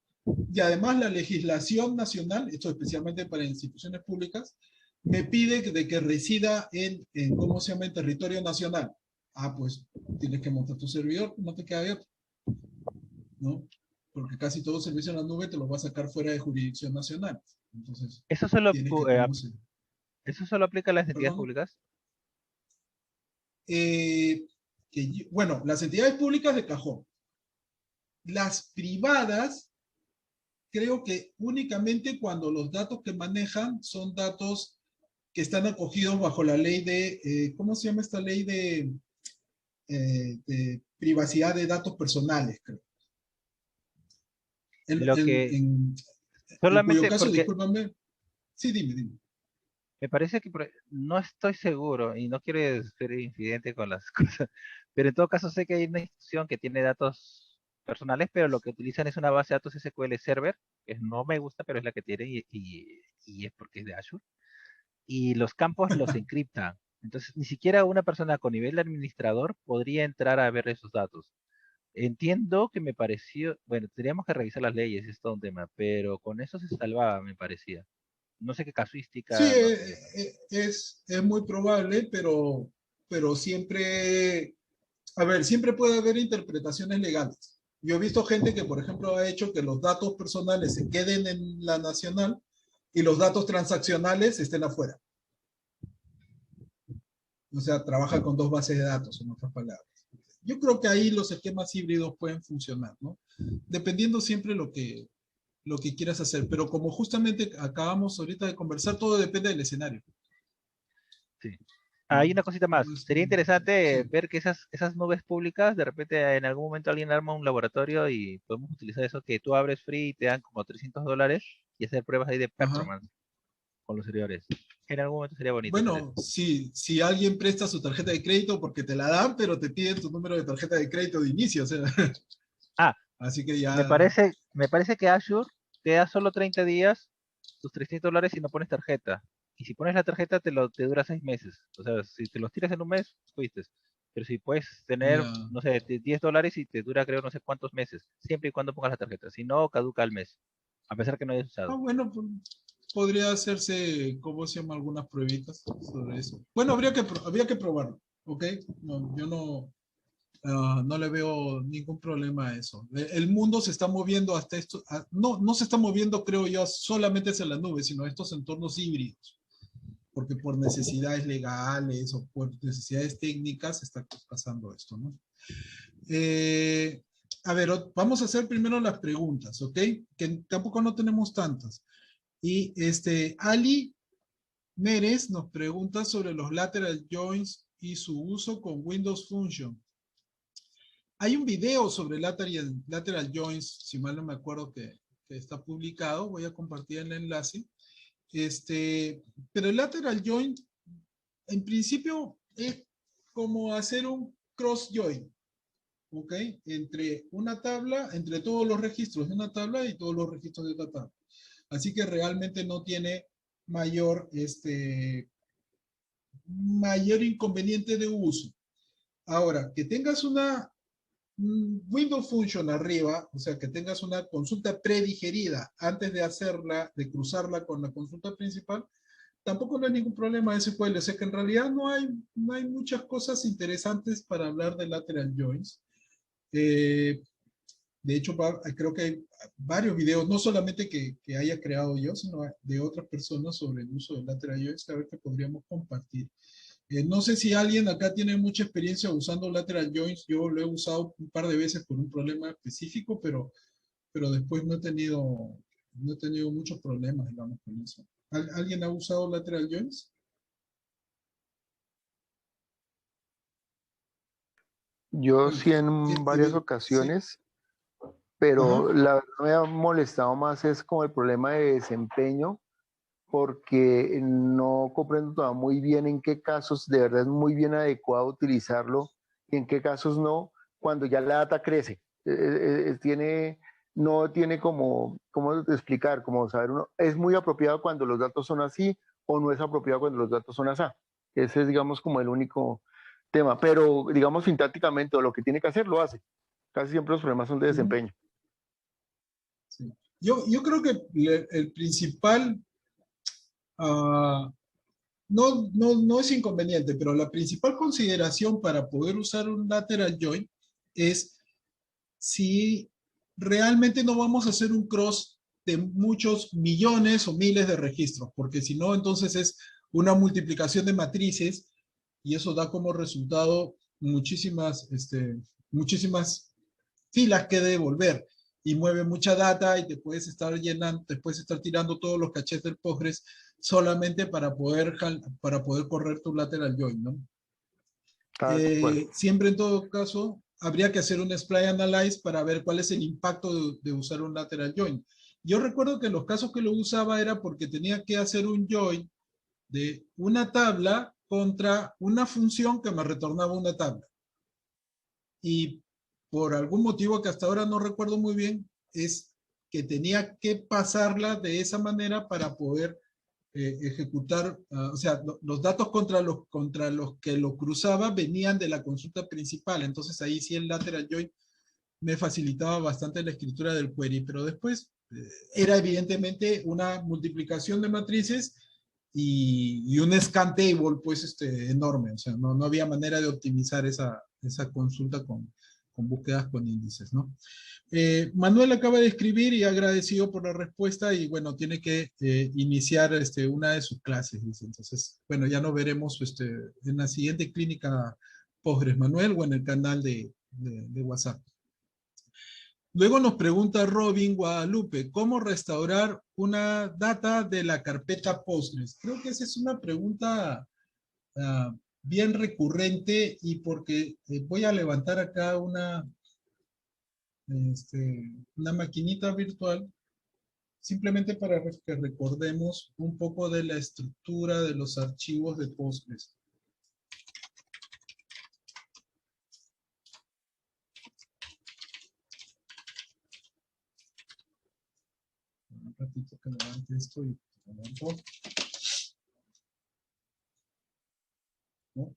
[SPEAKER 1] Y además la legislación nacional, esto especialmente para instituciones públicas, me pide de que resida ¿cómo se llama?, en territorio nacional. Ah, pues tienes que montar tu servidor, no te queda abierto, ¿no? Porque casi todo servicio en la nube te lo va a sacar fuera de jurisdicción nacional. Entonces,
[SPEAKER 4] ¿Eso solo,
[SPEAKER 1] tienes que,
[SPEAKER 4] ¿eso solo aplica a las entidades
[SPEAKER 1] ¿Perdón?
[SPEAKER 4] públicas?
[SPEAKER 1] Bueno, las entidades públicas de cajón. Las privadas, creo que únicamente cuando los datos que manejan son datos que están acogidos bajo la ley ¿cómo se llama esta ley de privacidad de datos personales, creo?
[SPEAKER 4] Lo que
[SPEAKER 1] En cuyo
[SPEAKER 4] solamente
[SPEAKER 1] caso,
[SPEAKER 4] porque
[SPEAKER 1] discúlpame, sí, dime.
[SPEAKER 4] me parece que no estoy seguro y no quiero ser infidente con las cosas, pero en todo caso sé que hay una institución que tiene datos personales, pero lo que utilizan es una base de datos SQL Server, que no me gusta, pero es la que tiene y es porque es de Azure, y los campos los encriptan. Entonces, ni siquiera una persona con nivel de administrador podría entrar a ver esos datos. Entiendo que me pareció, bueno, tendríamos que revisar las leyes, es todo un tema, pero con eso se salvaba, me parecía. No sé qué
[SPEAKER 1] Sí,
[SPEAKER 4] casuística, no sé.
[SPEAKER 1] es muy probable, pero siempre, a ver, siempre puede haber interpretaciones legales. Yo he visto gente que, por ejemplo, ha hecho que los datos personales se queden en la nacional y los datos transaccionales estén afuera. O sea, trabaja con dos bases de datos, en otras palabras. Yo creo que ahí los esquemas híbridos pueden funcionar, ¿no? Dependiendo siempre lo que quieras hacer. Pero como justamente acabamos ahorita de conversar, todo depende del escenario.
[SPEAKER 4] Sí.
[SPEAKER 1] ¿No?
[SPEAKER 4] Hay una cosita más.
[SPEAKER 1] Todo
[SPEAKER 4] Sería interesante
[SPEAKER 1] sí.
[SPEAKER 4] ver que esas nubes públicas, de repente en algún momento alguien arma un laboratorio y podemos utilizar eso que tú abres free y te dan como $300 y hacer pruebas ahí de
[SPEAKER 1] Ajá.
[SPEAKER 4] performance con los servidores. En algún momento sería bonito hacer eso.
[SPEAKER 1] Bueno, si alguien presta su tarjeta de crédito porque te la dan, pero te piden tu número de tarjeta de crédito de inicio, o sea,
[SPEAKER 4] Ah,
[SPEAKER 1] así que
[SPEAKER 4] me
[SPEAKER 1] ya,
[SPEAKER 4] parece, me parece que Azure te da solo 30 días tus $300 y no pones tarjeta. Y si pones la tarjeta te dura 6 meses. O sea, si te los tiras en un mes, fuiste. Pero si puedes tener,
[SPEAKER 1] ya.
[SPEAKER 4] no sé, $10 y te dura creo no sé cuántos meses, siempre y cuando pongas la tarjeta. Si no, caduca al mes, a pesar que no hayas usado.
[SPEAKER 1] Bueno, pues, podría hacerse, ¿cómo se llama? Algunas pruebitas sobre eso. Bueno, habría que probarlo, ¿ok? No, yo no le veo ningún problema a eso. El mundo se está moviendo hasta esto, no se está moviendo, creo yo, solamente hacia la nube, sino a estos entornos híbridos. porque por necesidades legales o por necesidades técnicas está pasando esto, ¿no? A ver, vamos a hacer primero las preguntas, ¿ok? Que tampoco no tenemos tantas. Y Ali Mérez nos pregunta sobre los lateral joints y su uso con Windows Function. Hay un video sobre lateral joints, si mal no me acuerdo, que está publicado. Voy a compartir el enlace. Pero el lateral joint, en principio, es como hacer un cross joint, ¿ok? Entre una tabla, entre todos los registros de una tabla y todos los registros de otra tabla. Así que realmente no tiene mayor inconveniente de uso. Ahora, que tengas una Windows Function arriba, o sea, que tengas una consulta predigerida antes de hacerla, de cruzarla con la consulta principal, tampoco no hay ningún problema de SQL. O sea que en realidad no hay muchas cosas interesantes para hablar de lateral joins. De hecho, creo que hay varios videos, no solamente que haya creado yo, sino de otras personas sobre el uso de lateral joins, a ver que podríamos compartir. No sé si alguien acá tiene mucha experiencia usando lateral joins. Yo lo he usado un par de veces por un problema específico, pero después no he tenido muchos problemas, digamos, con eso. ¿Alguien ha usado lateral joins?
[SPEAKER 2] Yo
[SPEAKER 1] Bueno,
[SPEAKER 2] sí en varias
[SPEAKER 1] sí.
[SPEAKER 2] ocasiones,
[SPEAKER 1] Ajá.
[SPEAKER 2] pero la verdad me ha molestado más es como el problema de desempeño, porque no comprendo todavía muy bien en qué casos de verdad es muy bien adecuado utilizarlo y en qué casos no, cuando ya la data crece. No tiene como, ¿cómo explicar? Como saber uno, es muy apropiado cuando los datos son así o no es apropiado cuando los datos son así. Ese es, digamos, como el único tema. Pero, digamos, sintácticamente, o lo que tiene que hacer, lo hace. Casi siempre los problemas son de
[SPEAKER 1] Ujú,
[SPEAKER 2] desempeño.
[SPEAKER 1] sí. Yo creo que el principal, ah, no es inconveniente, pero la principal consideración para poder usar un lateral joint es si realmente no vamos a hacer un cross de muchos millones o miles de registros, porque si no, entonces es una multiplicación de matrices y eso da como resultado muchísimas filas que devolver y mueve mucha data y te puedes estar llenando, te puedes estar tirando todos los cachés del Postgres solamente para poder correr tu lateral join, ¿no?
[SPEAKER 2] Tal cual.
[SPEAKER 1] Siempre en todo caso habría que hacer un splite analyze para ver cuál es el impacto de usar un lateral join. Yo recuerdo que los casos que lo usaba era porque tenía que hacer un join de una tabla contra una función que me retornaba una tabla. Y por algún motivo que hasta ahora no recuerdo muy bien, es que tenía que pasarla de esa manera para poder ejecutar, o sea, los datos contra los que lo cruzaba venían de la consulta principal, entonces ahí sí el lateral join me facilitaba bastante la escritura del query, pero después era evidentemente una multiplicación de matrices y un scan table pues enorme, o sea, no había manera de optimizar esa consulta con búsquedas con índices, ¿no? Manuel acaba de escribir y agradecido por la respuesta y bueno, tiene que iniciar una de sus clases, dice. Entonces, bueno, ya nos veremos en la siguiente clínica Postgres, Manuel, o en el canal de WhatsApp. Luego nos pregunta Robin Guadalupe, ¿cómo restaurar una data de la carpeta Postgres? Creo que esa es una pregunta bien recurrente y porque voy a levantar acá una maquinita virtual simplemente para que recordemos un poco de la estructura de los archivos de Postgres. Un ratito que levante esto y levanto. ¿No?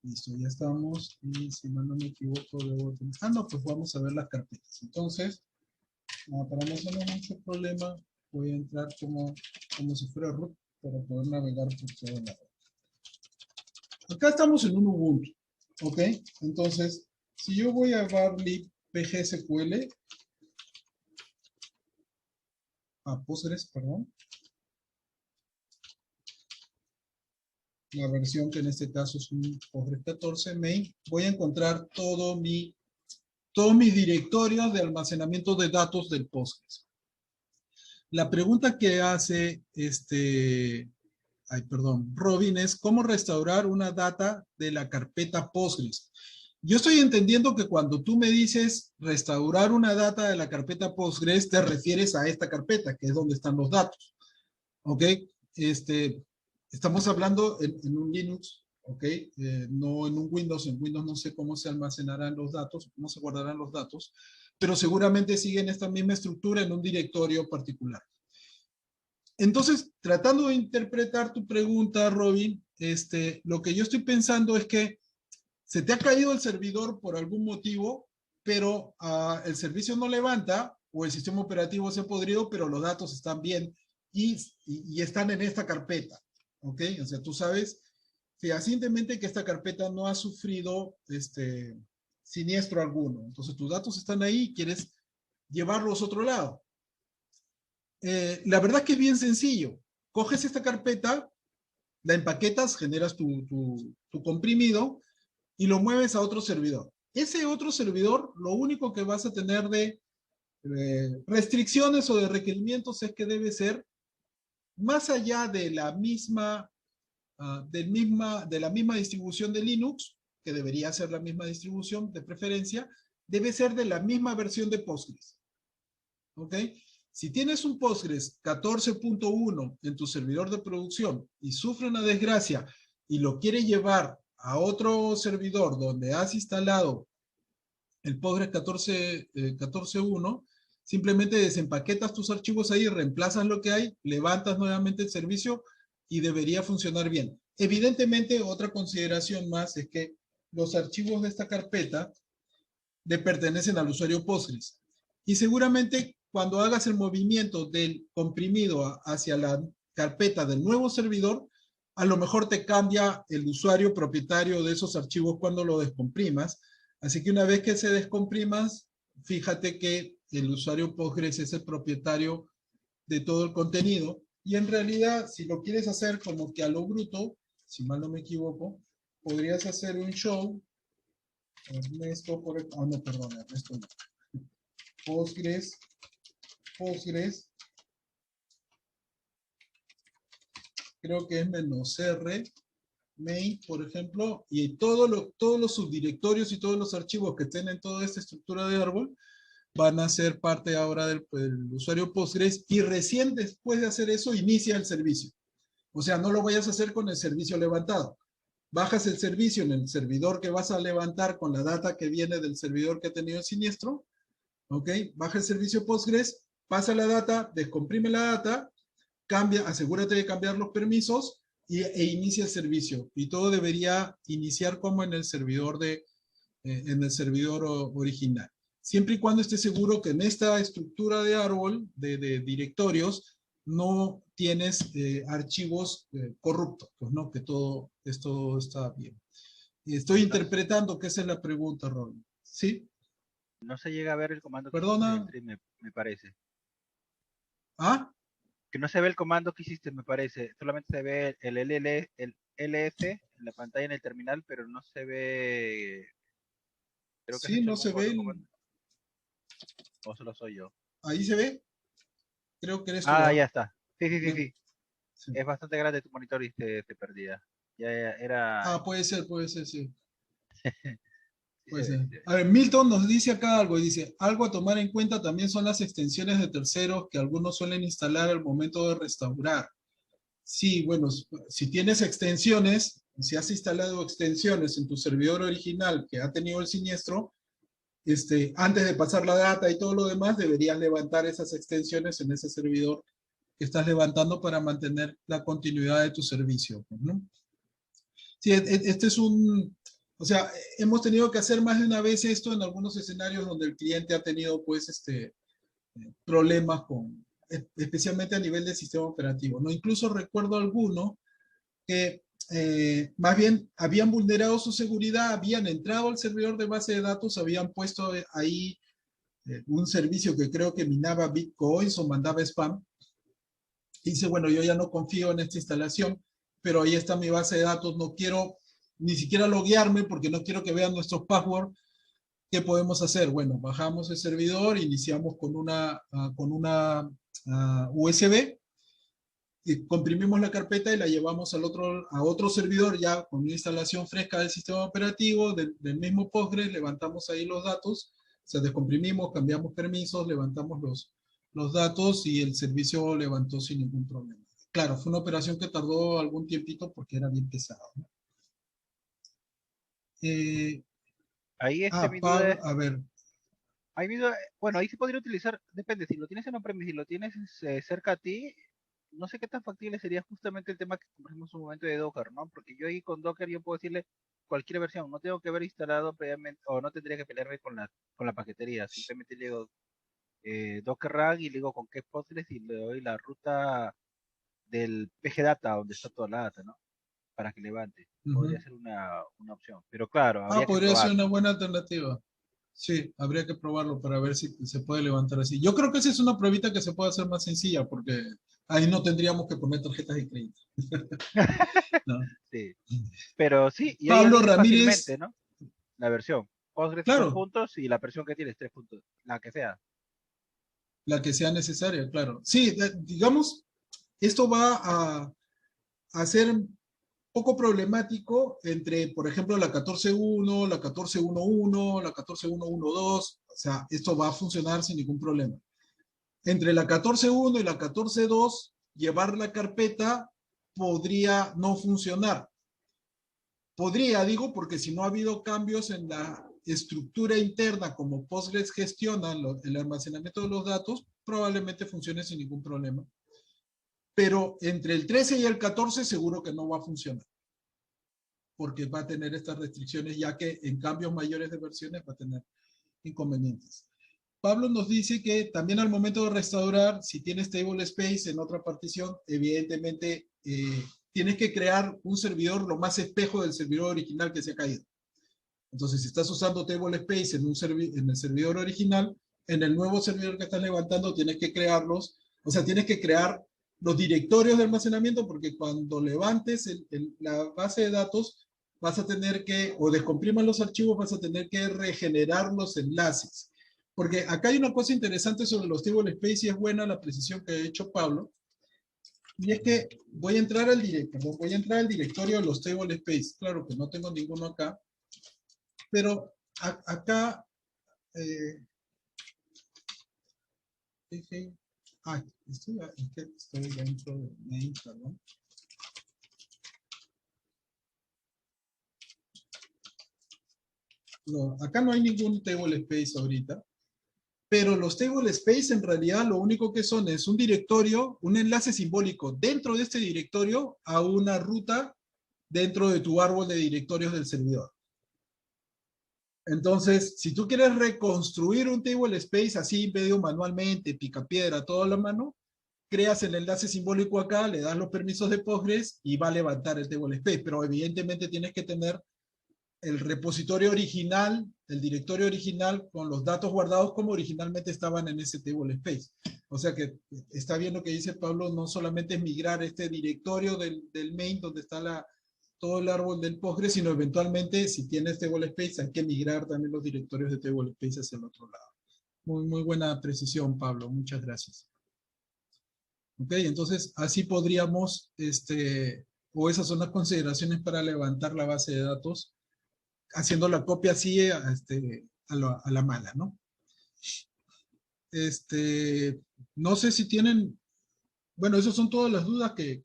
[SPEAKER 1] Listo, ya estamos. Y si no me equivoco, debo tener... no, pues vamos a ver las carpetas. Entonces, para no tener mucho problema, voy a entrar como si fuera root para poder navegar por todo lado. Acá estamos en un Ubuntu, ¿ok? Entonces, si yo voy a varlib pgsql, a Postgres, perdón, la versión que en este caso es un Postgres 14 main, voy a encontrar todos mis directorios de almacenamiento de datos del Postgres. La pregunta que hace Robin es ¿cómo restaurar una data de la carpeta Postgres? Yo estoy entendiendo que cuando tú me dices restaurar una data de la carpeta Postgres, te refieres a esta carpeta, que es donde están los datos. ¿Ok? Estamos hablando en un Linux, ¿ok? No en un Windows. En Windows no sé cómo se almacenarán los datos, cómo se guardarán los datos, pero seguramente siguen esta misma estructura en un directorio particular. Entonces, tratando de interpretar tu pregunta, Robin, lo que yo estoy pensando es que se te ha caído el servidor por algún motivo, pero el servicio no levanta, o el sistema operativo se ha podrido, pero los datos están bien y están en esta carpeta. ¿Ok? O sea, tú sabes fehacientemente que esta carpeta no ha sufrido siniestro alguno. Entonces, tus datos están ahí y quieres llevarlos a otro lado. La verdad es que es bien sencillo. Coges esta carpeta, la empaquetas, generas tu comprimido y lo mueves a otro servidor. Ese otro servidor, lo único que vas a tener de restricciones o de requerimientos es que debe ser más allá de la misma, de la misma distribución de Linux, que debería ser la misma distribución de preferencia, debe ser de la misma versión de Postgres. ¿Ok? Si tienes un Postgres 14.1 en tu servidor de producción y sufre una desgracia y lo quiere llevar a otro servidor donde has instalado el Postgres 14.1, simplemente desempaquetas tus archivos ahí, reemplazas lo que hay, levantas nuevamente el servicio y debería funcionar bien. Evidentemente, otra consideración más es que los archivos de esta carpeta le pertenecen al usuario Postgres. Y seguramente cuando hagas el movimiento del comprimido hacia la carpeta del nuevo servidor, a lo mejor te cambia el usuario propietario de esos archivos cuando lo descomprimas. Así que una vez que se descomprimas, fíjate que el usuario Postgres es el propietario de todo el contenido. Y en realidad, si lo quieres hacer como que a lo bruto, si mal no me equivoco, podrías hacer un show. Ernesto, no, perdón, Ernesto no. Postgres, creo que es -R, main, por ejemplo, y todos los subdirectorios y todos los archivos que estén en toda esta estructura de árbol van a ser parte ahora del usuario Postgres, y recién después de hacer eso inicia el servicio. O sea, no lo vayas a hacer con el servicio levantado. Bajas el servicio en el servidor que vas a levantar con la data que viene del servidor que ha tenido el siniestro. ¿Ok? Baja el servicio Postgres, pasa la data, descomprime la data, asegúrate de cambiar los permisos e inicia el servicio. Y todo debería iniciar como en el servidor, original. Siempre y cuando estés seguro que en esta estructura de árbol, de directorios, no tienes archivos corruptos, pues no, que todo está bien. Estoy interpretando que esa es la pregunta, Robin. ¿Sí?
[SPEAKER 4] No se llega a ver el comando
[SPEAKER 1] Perdona.
[SPEAKER 4] que hiciste, me parece.
[SPEAKER 1] ¿Ah?
[SPEAKER 4] Que no se ve el comando que hiciste, me parece. Solamente se ve el ls en la pantalla en el terminal, pero no se ve. Creo que has
[SPEAKER 1] Sí,
[SPEAKER 4] hecho
[SPEAKER 1] no
[SPEAKER 4] algún
[SPEAKER 1] se ve.
[SPEAKER 4] comando. O solo soy yo.
[SPEAKER 1] Ahí se ve. Creo que eres tú.
[SPEAKER 4] Ya está. Sí.
[SPEAKER 1] Sí.
[SPEAKER 4] Es bastante grande tu monitor y se perdía. Ya era.
[SPEAKER 1] Puede ser, sí.
[SPEAKER 4] Sí
[SPEAKER 1] Puede
[SPEAKER 4] se ve,
[SPEAKER 1] ser.
[SPEAKER 4] sí se ve.
[SPEAKER 1] A ver, Milton nos dice acá algo, y dice, algo a tomar en cuenta también son las extensiones de terceros que algunos suelen instalar al momento de restaurar. Sí, bueno, si tienes extensiones, si has instalado extensiones en tu servidor original que ha tenido el siniestro, antes de pasar la data y todo lo demás, deberías levantar esas extensiones en ese servidor que estás levantando para mantener la continuidad de tu servicio, ¿no? Sí, este es o sea, hemos tenido que hacer más de una vez esto en algunos escenarios donde el cliente ha tenido, pues, problemas especialmente a nivel del sistema operativo, ¿no? Incluso recuerdo alguno que más bien habían vulnerado su seguridad, habían entrado al servidor de base de datos, habían puesto ahí un servicio que creo que minaba bitcoins o mandaba spam. Y dice, bueno, yo ya no confío en esta instalación, pero ahí está mi base de datos, no quiero ni siquiera loguearme porque no quiero que vean nuestros passwords. ¿Qué podemos hacer? Bueno, bajamos el servidor, iniciamos con una USB, y comprimimos la carpeta y la llevamos a otro servidor ya con una instalación fresca del sistema operativo, del mismo Postgres, levantamos ahí los datos, o sea, descomprimimos, cambiamos permisos, levantamos los datos y el servicio levantó sin ningún problema. Claro, fue una operación que tardó algún tiempito porque era bien pesado, ¿no?
[SPEAKER 4] Ahí mi duda
[SPEAKER 1] Pablo,
[SPEAKER 4] es,
[SPEAKER 1] a ver,
[SPEAKER 4] ahí mi duda- bueno, ahí se podría utilizar, depende, si lo tienes en on-premise, si lo tienes cerca a ti, no sé qué tan factible sería justamente el tema que conversamos un momento de Docker, ¿no? Porque yo ahí con Docker yo puedo decirle cualquier versión, no tengo que haber instalado previamente, o no tendría que pelearme con la paquetería, simplemente le digo Docker Run y le digo con qué Postgres y le doy la ruta del PG Data, donde está toda la data, ¿no? Para que levante. Podría
[SPEAKER 1] uh-huh.
[SPEAKER 4] ser una opción. Pero claro, habría que
[SPEAKER 1] Podría ser
[SPEAKER 4] probarlo.
[SPEAKER 1] una buena alternativa. Sí, habría que probarlo para ver si se puede levantar así. Yo creo que esa es una pruebita que se puede hacer más sencilla, porque ahí no tendríamos que poner tarjetas de crédito. ¿No?
[SPEAKER 4] Sí. Pero sí, y ahí
[SPEAKER 1] Pablo
[SPEAKER 4] eliges fácilmente,
[SPEAKER 1] Ramírez,
[SPEAKER 4] ¿no? La versión. Postgres 2
[SPEAKER 1] claro,
[SPEAKER 4] puntos y la versión que tienes 3 puntos. La que sea.
[SPEAKER 1] la que sea necesaria, claro. Sí, digamos, esto va a ser poco problemático entre, por ejemplo, la 14.1, la 14.1.1, la 14.1.1.2. O sea, esto va a funcionar sin ningún problema. Entre la 14.1 y la 14.2, llevar la carpeta podría no funcionar. Podría, digo, porque si no ha habido cambios en la estructura interna como Postgres gestiona el almacenamiento de los datos, probablemente funcione sin ningún problema. Pero entre el 13 y el 14 seguro que no va a funcionar, porque va a tener estas restricciones, ya que en cambios mayores de versiones va a tener inconvenientes. Pablo nos dice que también al momento de restaurar, si tienes table space en otra partición, evidentemente tienes que crear un servidor lo más espejo del servidor original que se ha caído. Entonces, si estás usando table space en el servidor original, en el nuevo servidor que estás levantando tienes que crearlos, o sea, tienes que crear los directorios de almacenamiento, porque cuando levantes la base de datos vas a tener que, o descomprimas los archivos, vas a tener que regenerar los enlaces. Porque acá hay una cosa interesante sobre los table space y es buena la precisión que ha hecho Pablo. Y es que voy a entrar al directorio de los table space. Claro que no tengo ninguno acá, pero acá estoy dentro de main, perdón. No, acá no hay ningún table space ahorita, pero los table space en realidad lo único que son es un directorio, un enlace simbólico dentro de este directorio a una ruta dentro de tu árbol de directorios del servidor. Entonces, si tú quieres reconstruir un table space así medio manualmente, picapiedra, todo a la mano, creas el enlace simbólico acá, le das los permisos de Postgres y va a levantar el table space, pero evidentemente tienes que tener el repositorio original, el directorio original con los datos guardados como originalmente estaban en ese table space. O sea que está bien lo que dice Pablo, no solamente es migrar este directorio del main donde está todo el árbol del Postgres, sino eventualmente si tienes table space hay que migrar también los directorios de table space hacia el otro lado. Muy, muy buena precisión, Pablo. Muchas gracias. Ok, entonces así podríamos, o esas son las consideraciones para levantar la base de datos, haciendo la copia así a la mala, ¿no? No sé si tienen, bueno, esas son todas las dudas que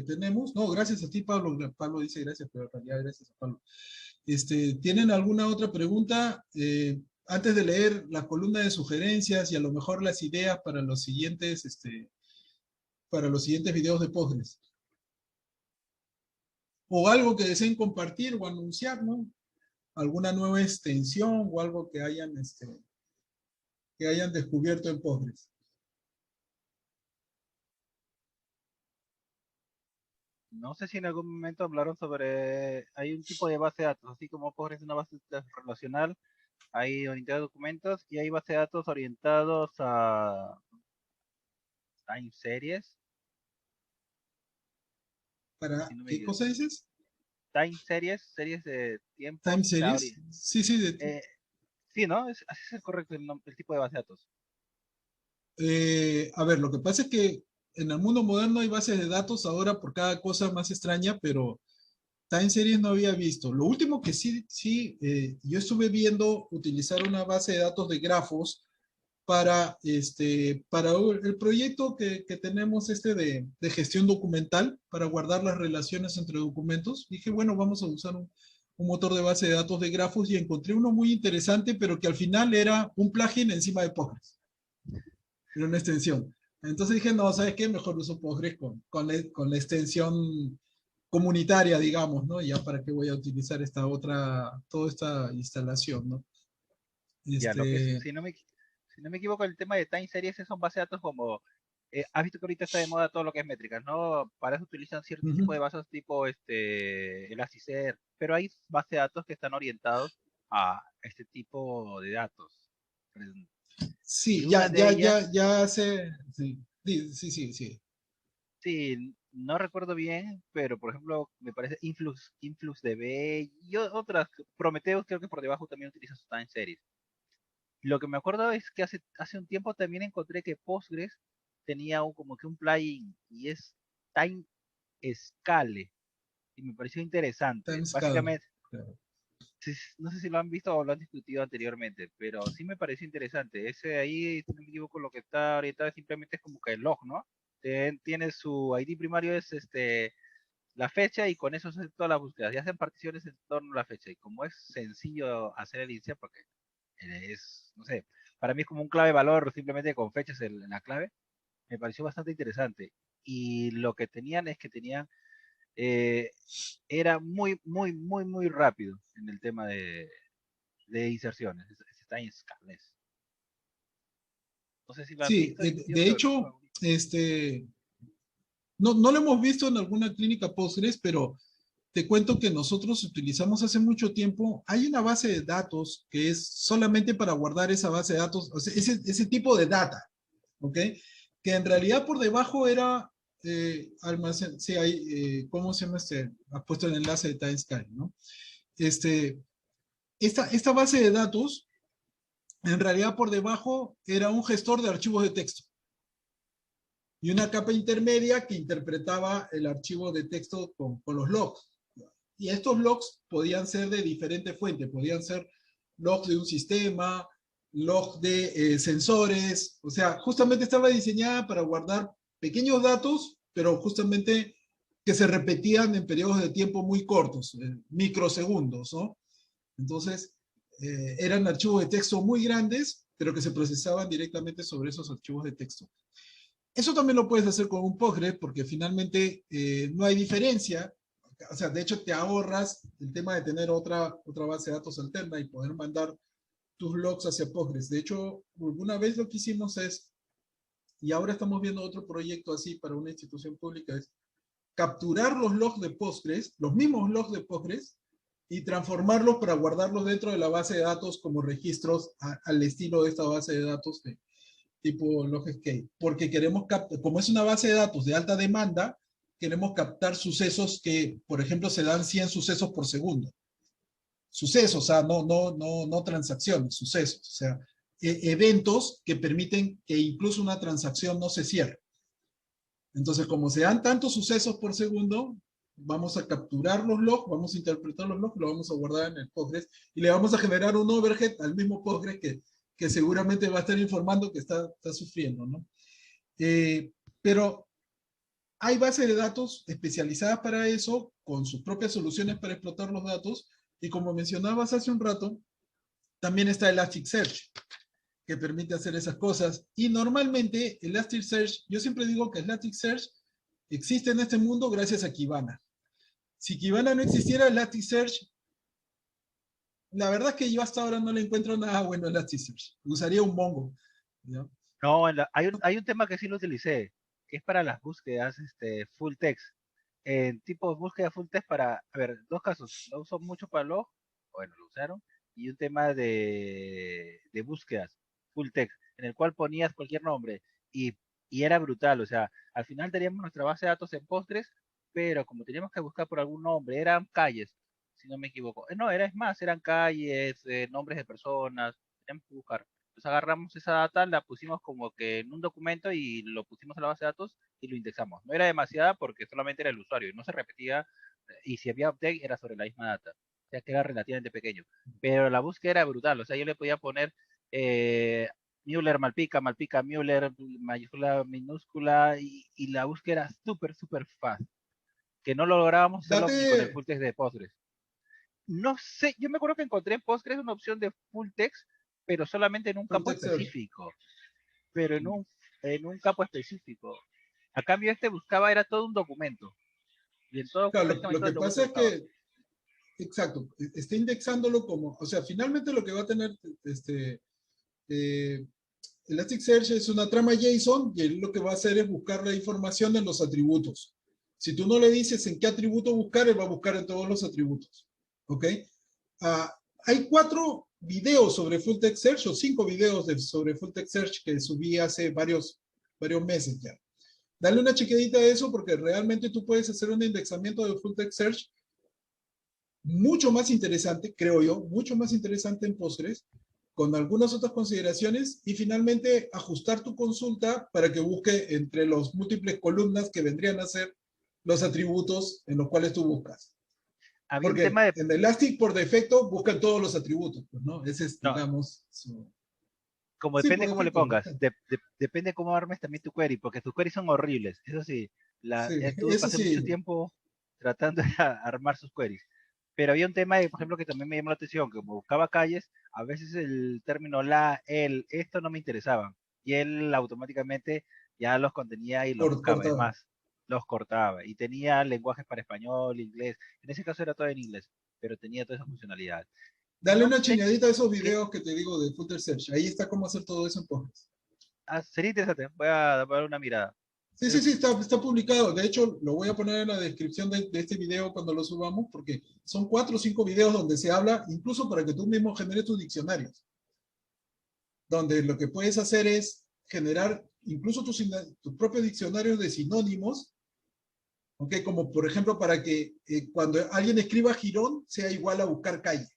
[SPEAKER 1] tenemos. No, gracias a ti, Pablo. Pablo dice gracias, pero en realidad gracias a Pablo. ¿Tienen alguna otra pregunta? Antes de leer la columna de sugerencias y a lo mejor las ideas para los siguientes videos de Postgres. O algo que deseen compartir o anunciar, ¿no? Alguna nueva extensión o algo que hayan descubierto en Postgres.
[SPEAKER 4] No sé si en algún momento hablaron sobre, hay un tipo de base de datos, así como Postgres es una base de datos relacional, hay unidad de documentos y hay base de datos orientados a time series.
[SPEAKER 1] ¿Para
[SPEAKER 4] si no me
[SPEAKER 1] qué
[SPEAKER 4] equivoco.
[SPEAKER 1] cosa dices?
[SPEAKER 4] Time series, series de tiempo.
[SPEAKER 1] ¿Time series? Sí, sí.
[SPEAKER 4] Eh, sí, ¿no? Así es el correcto el tipo de base de datos.
[SPEAKER 1] A ver, lo que pasa es que en el mundo moderno hay bases de datos ahora por cada cosa más extraña, pero time series no había visto. Lo último que yo estuve viendo utilizar una base de datos de grafos para el proyecto que tenemos de gestión documental para guardar las relaciones entre documentos. Dije, bueno, vamos a usar un motor de base de datos de grafos y encontré uno muy interesante, pero que al final era un plugin encima de Postgres, era una extensión. Entonces dije, no, ¿sabes qué? Mejor uso Postgres con la extensión comunitaria, digamos, ¿no? Ya para qué voy a utilizar toda esta instalación, ¿no?
[SPEAKER 4] Ya, lo que es,
[SPEAKER 1] Este,
[SPEAKER 4] si no me equivoco, el tema de time series son base de datos como, has visto que ahorita está de moda todo lo que es métricas, ¿no? Para eso utilizan cierto tipo
[SPEAKER 1] ujú.
[SPEAKER 4] de bases tipo Elasticsearch, pero hay bases de datos que están orientados a este tipo de datos. Y
[SPEAKER 1] Sí,
[SPEAKER 4] una de ellas,
[SPEAKER 1] ya sé. Sí, sí, sí, sí.
[SPEAKER 4] sí, no recuerdo bien, pero por ejemplo, me parece InfluxDB y otras, Prometheus creo que por debajo también utiliza su time series. Lo que me acuerdo es que hace un tiempo también encontré que Postgres tenía como que un plugin y es Time Scale y me pareció interesante.
[SPEAKER 1] Timescale.
[SPEAKER 4] Básicamente,
[SPEAKER 1] Claro.
[SPEAKER 4] no sé si lo han visto o lo han discutido anteriormente, pero sí me pareció interesante. Ese de ahí, si no me equivoco, lo que está orientado simplemente es como que el log, ¿no? Tiene su ID primario es la fecha y con eso hace todas las búsquedas y hacen particiones en torno a la fecha. Y como es sencillo hacer el inicio, porque no sé, para mí es como un clave valor simplemente con fechas en la clave, me pareció bastante interesante. Y lo que tenían es que tenían, eh, era muy rápido en el tema de inserciones, está en Scaless. No sé si lo han
[SPEAKER 1] Sí,
[SPEAKER 4] visto, yo
[SPEAKER 1] de
[SPEAKER 4] creo que
[SPEAKER 1] hecho, no lo hemos visto en alguna clínica Postgres, pero te cuento que nosotros utilizamos hace mucho tiempo, hay una base de datos que es solamente para guardar esa base de datos, o sea, ese tipo de data, ¿ok? Que en realidad por debajo era almacén, sí, hay, ¿cómo se llama has puesto el enlace de Timescale, ¿no? Este, esta base de datos, en realidad por debajo era un gestor de archivos de texto y una capa intermedia que interpretaba el archivo de texto con los logs. Y estos logs podían ser de diferentes fuentes, podían ser logs de un sistema, logs de sensores, o sea, justamente estaba diseñada para guardar pequeños datos, pero justamente que se repetían en periodos de tiempo muy cortos, microsegundos, ¿no? Entonces, eran archivos de texto muy grandes, pero que se procesaban directamente sobre esos archivos de texto. Eso también lo puedes hacer con un Postgres porque finalmente no hay diferencia. O sea, de hecho te ahorras el tema de tener otra base de datos alterna y poder mandar tus logs hacia Postgres. De hecho, alguna vez lo que hicimos es, y ahora estamos viendo otro proyecto así para una institución pública, es capturar los logs de Postgres, los mismos logs de Postgres, y transformarlos para guardarlos dentro de la base de datos como registros al estilo de esta base de datos de, tipo LogScale, porque queremos captar, como es una base de datos de alta demanda, queremos captar sucesos que, por ejemplo, se dan 100 sucesos por segundo. Sucesos, o sea, no transacciones, sucesos, o sea, eventos que permiten que incluso una transacción no se cierre. Entonces, como se dan tantos sucesos por segundo, vamos a capturar los logs, vamos a interpretar los logs, lo vamos a guardar en el Postgres y le vamos a generar un overhead al mismo Postgres que seguramente va a estar informando que está sufriendo, ¿no? Pero hay bases de datos especializadas para eso, con sus propias soluciones para explotar los datos, y como mencionabas hace un rato, también está Elasticsearch, que permite hacer esas cosas. Y normalmente Elasticsearch, yo siempre digo que Elasticsearch existe en este mundo gracias a Kibana. Si Kibana no existiera, Elasticsearch, la verdad es que yo hasta ahora no le encuentro nada bueno a Elasticsearch. Usaría un Mongo, ¿no?
[SPEAKER 4] No, hay un tema que sí lo utilicé, que es para las búsquedas full text. En tipo de búsqueda full text para, a ver, dos casos, lo uso mucho para log, bueno, lo usaron, y un tema de búsquedas full text, en el cual ponías cualquier nombre y era brutal, o sea, al final teníamos nuestra base de datos en Postgres, pero como teníamos que buscar por algún nombre, eran calles, si no me equivoco. No, es más, eran calles, nombres de personas, teníamos que buscar. Entonces agarramos esa data, la pusimos como que en un documento y lo pusimos a la base de datos y lo indexamos. No era demasiada porque solamente era el usuario y no se repetía, y si había update era sobre la misma data. O sea que era relativamente pequeño. Pero la búsqueda era brutal, o sea, yo le podía poner eh, Müller, Malpica, Malpica, Müller, mayúscula, minúscula, y la búsqueda era súper, súper fácil, que no lográbamos hacerlo ni con el
[SPEAKER 1] Date
[SPEAKER 4] full text de Postgres. No sé, yo me acuerdo que encontré en Postgres una opción de full text, pero solamente en un
[SPEAKER 1] full
[SPEAKER 4] campo
[SPEAKER 1] text search.
[SPEAKER 4] específico, pero en un campo específico. A cambio, este buscaba, era todo un documento, y en todo,
[SPEAKER 1] Claro,
[SPEAKER 4] prácticamente
[SPEAKER 1] lo
[SPEAKER 4] todo
[SPEAKER 1] que
[SPEAKER 4] el documento
[SPEAKER 1] pasa es
[SPEAKER 4] buscaba.
[SPEAKER 1] que, exacto, está indexándolo como, o sea, finalmente lo que va a tener eh, Elasticsearch es una trama JSON y él lo que va a hacer es buscar la información en los atributos. Si tú no le dices en qué atributo buscar, él va a buscar en todos los atributos. ¿Ok? Ah, hay 4 videos sobre Full Text Search o 5 videos sobre Full Text Search que subí hace varios meses ya. Dale una chequeadita a eso porque realmente tú puedes hacer un indexamiento de Full Text Search mucho más interesante, creo yo, mucho más interesante en Postgres, con algunas otras consideraciones, y finalmente ajustar tu consulta para que busque entre los múltiples columnas que vendrían a ser los atributos en los cuales tú buscas.
[SPEAKER 4] Había un tema
[SPEAKER 1] Porque
[SPEAKER 4] de,
[SPEAKER 1] en Elastic por defecto buscan todos los atributos, pues, ¿no? Ese es,
[SPEAKER 4] no,
[SPEAKER 1] digamos, su...
[SPEAKER 4] como
[SPEAKER 1] Sí,
[SPEAKER 4] depende
[SPEAKER 1] por
[SPEAKER 4] cómo le
[SPEAKER 1] defecto.
[SPEAKER 4] pongas, depende cómo armes también tu query, porque tus queries son horribles. Eso sí,
[SPEAKER 1] Sí, eso
[SPEAKER 4] pasé mucho
[SPEAKER 1] sí,
[SPEAKER 4] tiempo tratando de armar sus queries. Pero había un tema, por ejemplo, que también me llamó la atención, que como buscaba calles, a veces el término la, el, esto no me interesaban. Y él automáticamente ya los contenía y los buscaba. Es
[SPEAKER 1] cortado.
[SPEAKER 4] más, los cortaba. Y tenía lenguajes para español, inglés. En ese caso era todo en inglés, pero tenía toda esa funcionalidad.
[SPEAKER 1] Dale
[SPEAKER 4] No
[SPEAKER 1] una
[SPEAKER 4] sé
[SPEAKER 1] chiñadita a esos
[SPEAKER 4] qué.
[SPEAKER 1] videos que te digo de Footer Search. Ahí está cómo hacer todo eso en Postgres.
[SPEAKER 4] Sería interesante. Voy a dar una mirada.
[SPEAKER 1] Sí, sí, sí, está publicado. De hecho, lo voy a poner en la descripción de este video cuando lo subamos, porque son 4 o 5 videos donde se habla, incluso para que tú mismo generes tus diccionarios, donde lo que puedes hacer es generar incluso tus propios diccionarios de sinónimos, ¿ok? Como por ejemplo para que cuando alguien escriba jirón sea igual a buscar calle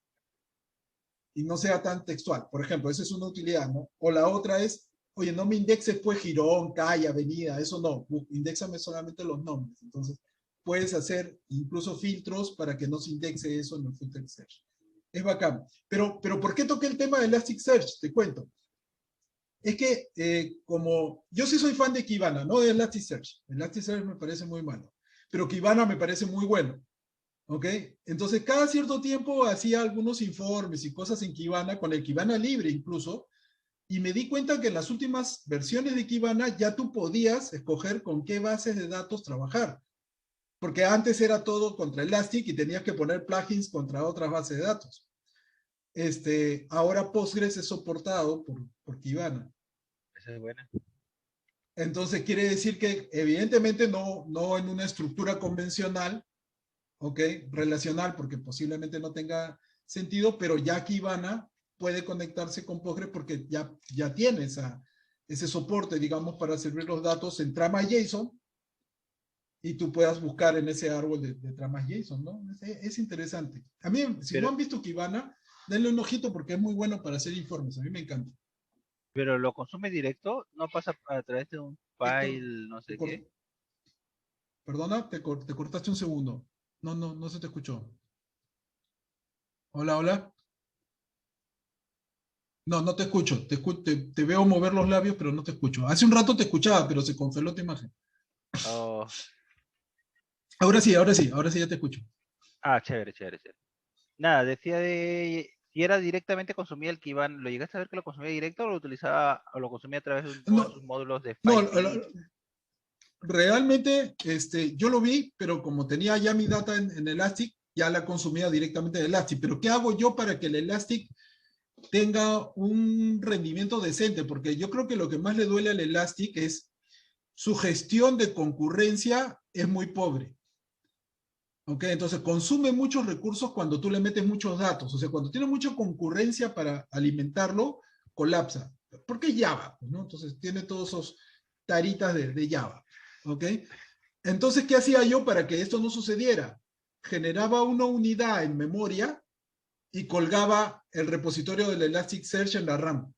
[SPEAKER 1] y no sea tan textual. Por ejemplo, esa es una utilidad, ¿no? O la otra es, oye, no me indexes pues jirón, calle, avenida, eso no, indexame solamente los nombres. Entonces, puedes hacer incluso filtros para que no se indexe eso en el full text search. Es bacán. Pero ¿por qué toqué el tema de Elasticsearch? Te cuento. Es que como yo sí soy fan de Kibana, no de Elasticsearch. Elasticsearch me parece muy malo, pero Kibana me parece muy bueno. ¿Ok? Entonces, cada cierto tiempo hacía algunos informes y cosas en Kibana, con el Kibana libre incluso, y me di cuenta que en las últimas versiones de Kibana ya tú podías escoger con qué bases de datos trabajar. Porque antes era todo contra Elastic y tenías que poner plugins contra otras bases de datos. Ahora Postgres es soportado por Kibana.
[SPEAKER 4] Esa es buena.
[SPEAKER 1] Entonces quiere decir que evidentemente no en una estructura convencional, ¿ok? Relacional, porque posiblemente no tenga sentido, pero ya Kibana puede conectarse con Postgres porque ya tiene ese soporte, digamos, para servir los datos en tramas JSON y tú puedas buscar en ese árbol de tramas JSON, ¿no? Es interesante. A mí, si no
[SPEAKER 4] Pero,
[SPEAKER 1] han visto Kibana, denle un ojito porque es muy bueno para hacer informes. A mí me encanta.
[SPEAKER 4] pero lo consume directo, no pasa a través de un
[SPEAKER 1] Héctor,
[SPEAKER 4] file, no
[SPEAKER 1] te
[SPEAKER 4] sé qué.
[SPEAKER 1] cor- perdona, te cortaste un segundo. No se te escuchó. Hola, hola. No te escucho. Te veo mover los labios, pero no te escucho. Hace un rato te escuchaba, pero se congeló tu imagen.
[SPEAKER 4] Oh,
[SPEAKER 1] Ahora sí ya te escucho.
[SPEAKER 4] chévere, chévere, chévere. Nada, decía de si era directamente consumía el Kiban, ¿lo llegaste a ver que lo consumía directo o lo utilizaba o lo consumía a través de uno de
[SPEAKER 1] No,
[SPEAKER 4] sus módulos de
[SPEAKER 1] no,
[SPEAKER 4] FileFeed?
[SPEAKER 1] realmente yo lo vi, pero como tenía ya mi data en Elastic, ya la consumía directamente de Elastic. Pero ¿qué hago yo para que el Elastic tenga un rendimiento decente? Porque yo creo que lo que más le duele al Elastic es su gestión de concurrencia es muy pobre. ¿Ok? Entonces consume muchos recursos cuando tú le metes muchos datos. O sea, cuando tiene mucha concurrencia para alimentarlo, colapsa. Porque es Java, ¿no? Entonces tiene todos esos taritas de Java. ¿Ok? Entonces, ¿qué hacía yo para que esto no sucediera? Generaba una unidad en memoria y colgaba el repositorio del Elasticsearch en la RAM.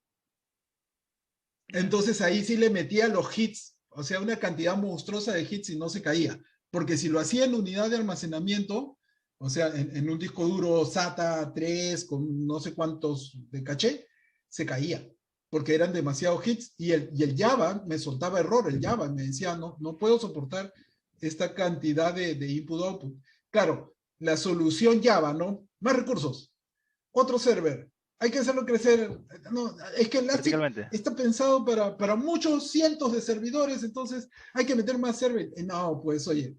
[SPEAKER 1] Entonces ahí sí le metía los hits, o sea, una cantidad monstruosa de hits y no se caía. Porque si lo hacía en unidad de almacenamiento, o sea, en un disco duro SATA 3 con no sé cuántos de caché, se caía. Porque eran demasiados hits y el Java me soltaba error, el Java me decía, no puedo soportar esta cantidad de input-output. Claro, la solución Java, ¿no? Más recursos, otro server, hay que hacerlo crecer. No, es que Elastic
[SPEAKER 4] Verticalmente.
[SPEAKER 1] está pensado para muchos cientos de servidores, entonces hay que meter más server. No, pues oye,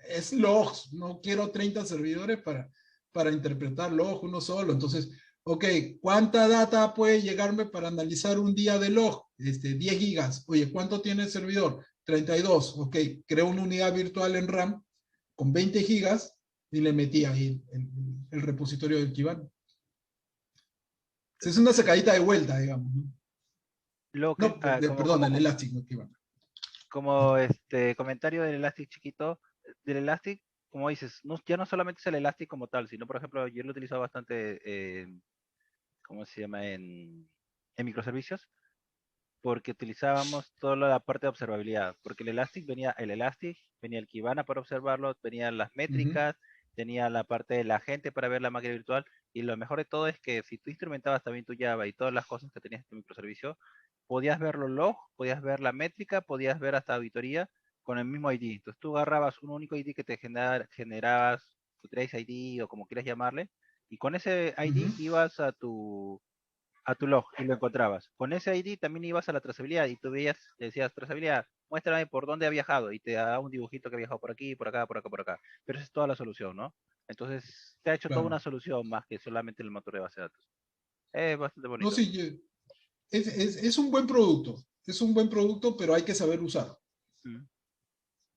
[SPEAKER 1] es logs, no quiero 30 servidores para interpretar log uno solo. Entonces, ok, ¿cuánta data puede llegarme para analizar un día de log? 10 gigas. Oye, ¿cuánto tiene el servidor? 32. Ok, creo una unidad virtual en RAM con 20 gigas y le metí ahí el repositorio del Kibana. Es una sacadita de vuelta, digamos.
[SPEAKER 4] Lo que,
[SPEAKER 1] No,
[SPEAKER 4] como,
[SPEAKER 1] perdón, el Elastic, no Kibana.
[SPEAKER 4] como comentario del Elastic chiquito, del Elastic, como dices, ya no solamente es el Elastic como tal, sino por ejemplo, yo lo he utilizado bastante, ¿cómo se llama? En microservicios, porque utilizábamos toda la parte de observabilidad, porque el Elastic, venía el Kibana para observarlo, venían las
[SPEAKER 1] Ujú.
[SPEAKER 4] métricas, tenía la parte de la gente para ver la máquina virtual, y lo mejor de todo es que si tú instrumentabas también tu Java y todas las cosas que tenías en tu microservicio, podías ver los logs, podías ver la métrica, podías ver hasta auditoría con el mismo ID. Entonces tú agarrabas un único ID que te generabas tu Trace ID o como quieras llamarle, y con ese ID
[SPEAKER 1] Ujú.
[SPEAKER 4] ibas a tu log y lo encontrabas. Con ese ID también ibas a la trazabilidad y tú veías, le decías trazabilidad, muéstrame por dónde ha viajado y te da un dibujito que ha viajado por aquí, por acá, por acá, por acá. Pero esa es toda la solución, ¿no? Entonces te ha hecho toda
[SPEAKER 1] Claro.
[SPEAKER 4] una solución más que solamente el motor de base de datos. Es bastante
[SPEAKER 1] No,
[SPEAKER 4] bonito.
[SPEAKER 1] sí, es un buen producto. Es un buen producto, pero hay que saber usar.
[SPEAKER 4] Mm.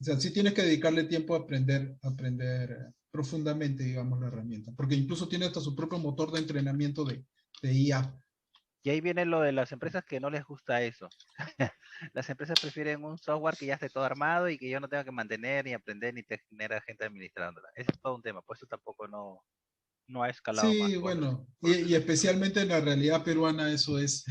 [SPEAKER 1] O sea, sí tienes que dedicarle tiempo a aprender profundamente, digamos, la herramienta. Porque incluso tiene hasta su propio motor de entrenamiento de IA.
[SPEAKER 4] Y ahí viene lo de las empresas que no les gusta eso. Las empresas prefieren un software que ya esté todo armado y que yo no tenga que mantener, ni aprender, ni tener gente administrándola. Ese es todo un tema, por eso tampoco no ha escalado más
[SPEAKER 1] Sí, bueno,
[SPEAKER 4] por
[SPEAKER 1] y
[SPEAKER 4] otro lado.
[SPEAKER 1] especialmente en la realidad peruana eso es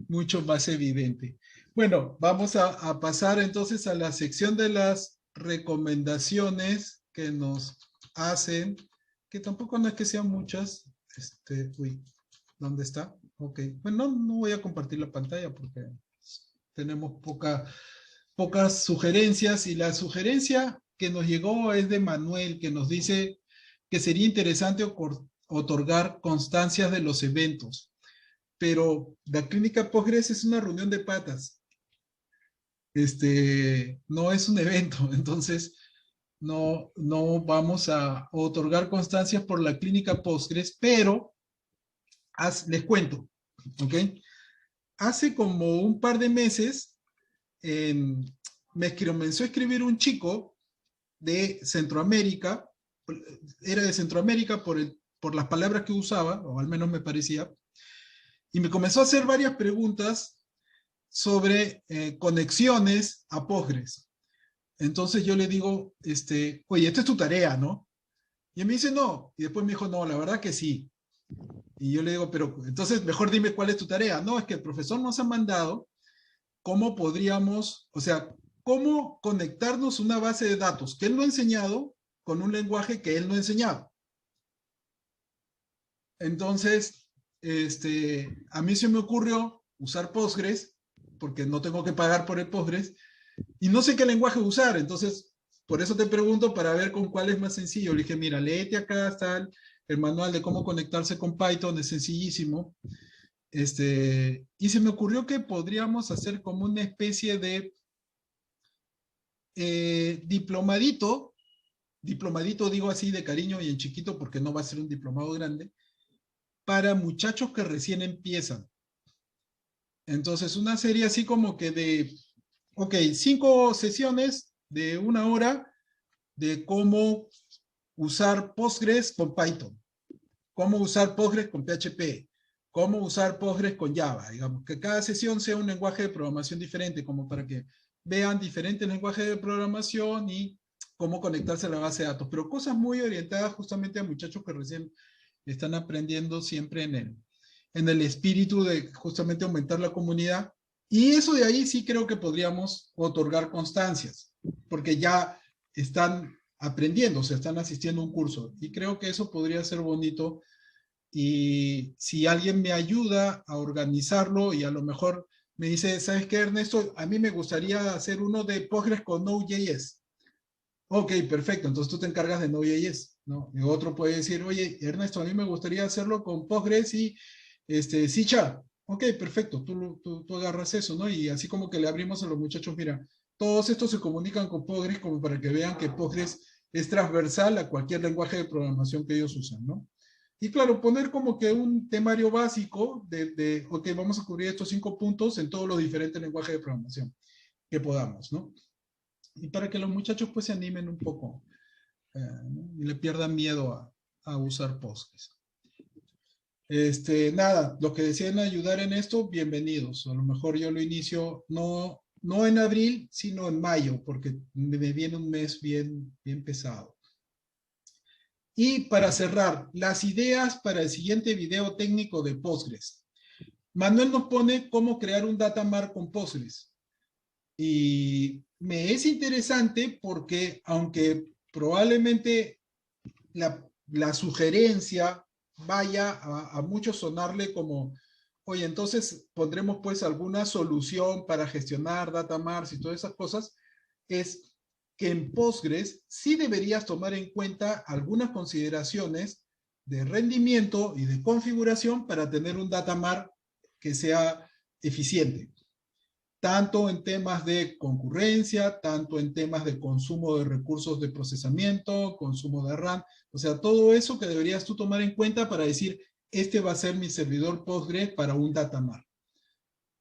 [SPEAKER 1] mucho más evidente. Bueno, vamos a pasar entonces a la sección de las recomendaciones que nos hacen, que tampoco no es que sean muchas. Uy, ¿dónde está? Ok, bueno, no voy a compartir la pantalla porque tenemos pocas sugerencias y la sugerencia que nos llegó es de Manuel, que nos dice que sería interesante otorgar constancias de los eventos, pero la clínica Postgres es una reunión de patas, no es un evento, entonces no vamos a otorgar constancias por la clínica Postgres, pero les cuento, ¿ok? Hace como un par de meses me comenzó a escribir un chico de Centroamérica, era de Centroamérica por las palabras que usaba, o al menos me parecía, y me comenzó a hacer varias preguntas sobre conexiones a Postgres. Entonces yo le digo, oye, esta es tu tarea, ¿no? Y él me dice, no. Y después me dijo, no, la verdad que sí. Y yo le digo, pero entonces mejor dime cuál es tu tarea. No, es que el profesor nos ha mandado cómo podríamos, o sea, cómo conectarnos una base de datos que él no ha enseñado con un lenguaje que él no ha enseñado. Entonces, a mí se me ocurrió usar Postgres, porque no tengo que pagar por el Postgres, y no sé qué lenguaje usar. Entonces, por eso te pregunto para ver con cuál es más sencillo. Le dije, mira, léete acá, está el manual de cómo conectarse con Python, es sencillísimo. Y se me ocurrió que podríamos hacer como una especie de diplomadito digo así de cariño y en chiquito porque no va a ser un diplomado grande, para muchachos que recién empiezan. Entonces, una serie así como que ok, 5 sesiones de 1 hora de cómo usar Postgres con Python, cómo usar Postgres con PHP, cómo usar Postgres con Java, digamos, que cada sesión sea un lenguaje de programación diferente, como para que vean diferentes lenguajes de programación y cómo conectarse a la base de datos, pero cosas muy orientadas justamente a muchachos que recién están aprendiendo siempre en el espíritu de justamente aumentar la comunidad. Y eso de ahí sí creo que podríamos otorgar constancias, porque ya están aprendiendo, o sea, están asistiendo a un curso. Y creo que eso podría ser bonito. Y si alguien me ayuda a organizarlo y a lo mejor me dice, ¿sabes qué, Ernesto? A mí me gustaría hacer uno de Postgres con Node.js. Ok, perfecto, entonces tú te encargas de Node.js, ¿no? Y otro puede decir, oye, Ernesto, a mí me gustaría hacerlo con Postgres y C#. Ok, perfecto, tú agarras eso, ¿no? Y así como que le abrimos a los muchachos, mira, todos estos se comunican con Postgres como para que vean que Postgres es transversal a cualquier lenguaje de programación que ellos usan, ¿no? Y claro, poner como que un temario básico ok, vamos a cubrir estos 5 puntos en todos los diferentes lenguajes de programación que podamos, ¿no? Y para que los muchachos pues se animen un poco, ¿no? Y le pierdan miedo a usar Postgres. Nada, los que deseen ayudar en esto, bienvenidos. A lo mejor yo lo inicio no en abril, sino en mayo, porque me viene un mes bien pesado. Y para cerrar, las ideas para el siguiente video técnico de Postgres. Manuel nos pone cómo crear un data mart con Postgres. Y me es interesante porque aunque probablemente la sugerencia vaya a muchos sonarle como, oye, entonces pondremos pues alguna solución para gestionar data marts y todas esas cosas, es que en Postgres sí deberías tomar en cuenta algunas consideraciones de rendimiento y de configuración para tener un data mart que sea eficiente, tanto en temas de concurrencia, tanto en temas de consumo de recursos de procesamiento, consumo de RAM, o sea, todo eso que deberías tú tomar en cuenta para decir, este va a ser mi servidor Postgres para un data mart,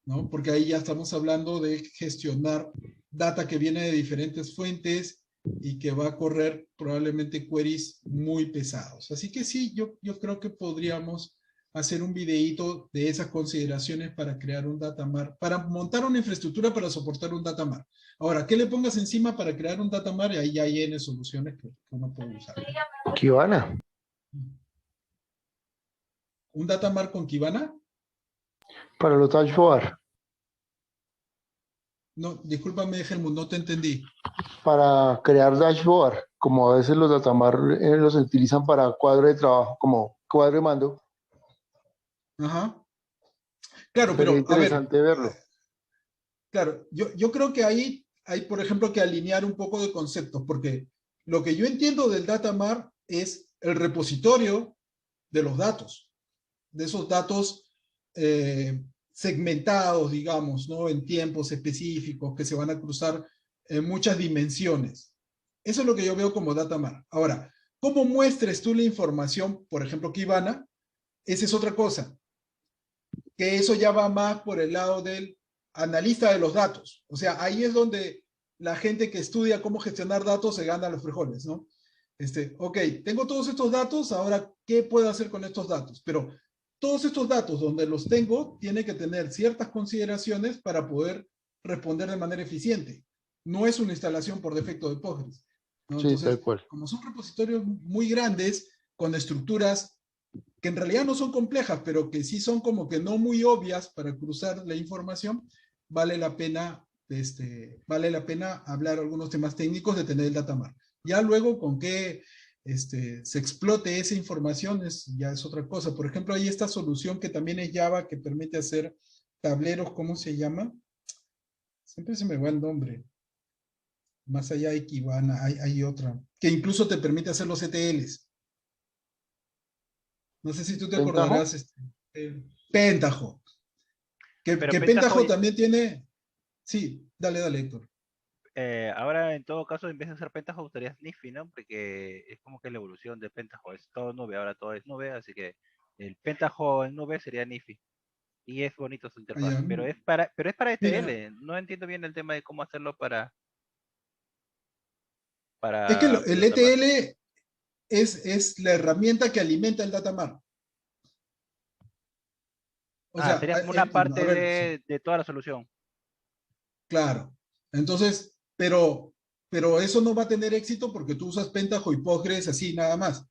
[SPEAKER 1] ¿no? Porque ahí ya estamos hablando de gestionar data que viene de diferentes fuentes y que va a correr probablemente queries muy pesados. Así que sí, yo creo que podríamos hacer un videíto de esas consideraciones para crear un data mart, para montar una infraestructura para soportar un data mart. Ahora, ¿qué le pongas encima para crear un data mart? Y ahí ya hay N soluciones que uno puede usar.
[SPEAKER 2] Kibana,
[SPEAKER 1] ¿Un data mart con Kibana?
[SPEAKER 2] para los dashboard,
[SPEAKER 1] No, discúlpame, Helmut, no te entendí.
[SPEAKER 2] para crear dashboard, como a veces los datamar los utilizan para cuadro de trabajo, como cuadro de mando.
[SPEAKER 1] Ajá. Claro,
[SPEAKER 2] Sería
[SPEAKER 1] pero a ver,
[SPEAKER 2] interesante verlo.
[SPEAKER 1] claro, yo creo que ahí hay, por ejemplo, que alinear un poco de conceptos, porque lo que yo entiendo del data mart es el repositorio de los datos, de esos datos segmentados, digamos, ¿no? En tiempos específicos que se van a cruzar en muchas dimensiones. Eso es lo que yo veo como data mart. Ahora, ¿cómo muestres tú la información, por ejemplo, Kibana? Esa es otra cosa, que eso ya va más por el lado del analista de los datos. O sea, ahí es donde la gente que estudia cómo gestionar datos se gana los frijoles, ¿no? Ok, tengo todos estos datos, ahora, ¿qué puedo hacer con estos datos? Pero todos estos datos donde los tengo, tiene que tener ciertas consideraciones para poder responder de manera eficiente. No es una instalación por defecto de Postgres, ¿no?
[SPEAKER 2] Sí,
[SPEAKER 1] Entonces,
[SPEAKER 2] tal cual.
[SPEAKER 1] como son repositorios muy grandes, con estructuras que en realidad no son complejas, pero que sí son como que no muy obvias para cruzar la información, vale la pena, vale la pena hablar algunos temas técnicos de tener el data mart. Ya luego con qué se explote esa información ya es otra cosa. Por ejemplo, hay esta solución que también es Java que permite hacer tableros, ¿cómo se llama? Siempre se me va el nombre. Más allá de Kibana, hay otra, que incluso te permite hacer los ETLs. No sé si tú te
[SPEAKER 2] ¿Ventajo?
[SPEAKER 1] acordarás, Pentaho.
[SPEAKER 4] Pero
[SPEAKER 1] Que
[SPEAKER 4] Pentaho,
[SPEAKER 1] Pentaho también tiene. Sí, dale, Héctor.
[SPEAKER 4] ahora en todo caso, en vez de usar Pentaho, usarías Nifi, ¿no? Porque es como que la evolución de Pentaho, es todo nube, ahora todo es nube, así que el Pentaho en nube sería Nifi. Y es bonito su interfaz,
[SPEAKER 1] Allá.
[SPEAKER 4] pero es para
[SPEAKER 1] Mira,
[SPEAKER 4] ETL. No entiendo bien el tema de cómo hacerlo
[SPEAKER 1] es que
[SPEAKER 4] para
[SPEAKER 1] el
[SPEAKER 4] data mart.
[SPEAKER 1] ETL es la herramienta que alimenta el data mart. O
[SPEAKER 4] Ah,
[SPEAKER 1] sea,
[SPEAKER 4] sería como una
[SPEAKER 1] a
[SPEAKER 4] parte
[SPEAKER 1] ver, sí,
[SPEAKER 4] de toda la solución.
[SPEAKER 1] claro. Entonces, pero eso no va a tener éxito porque tú usas Pentaho y Postgres así nada más,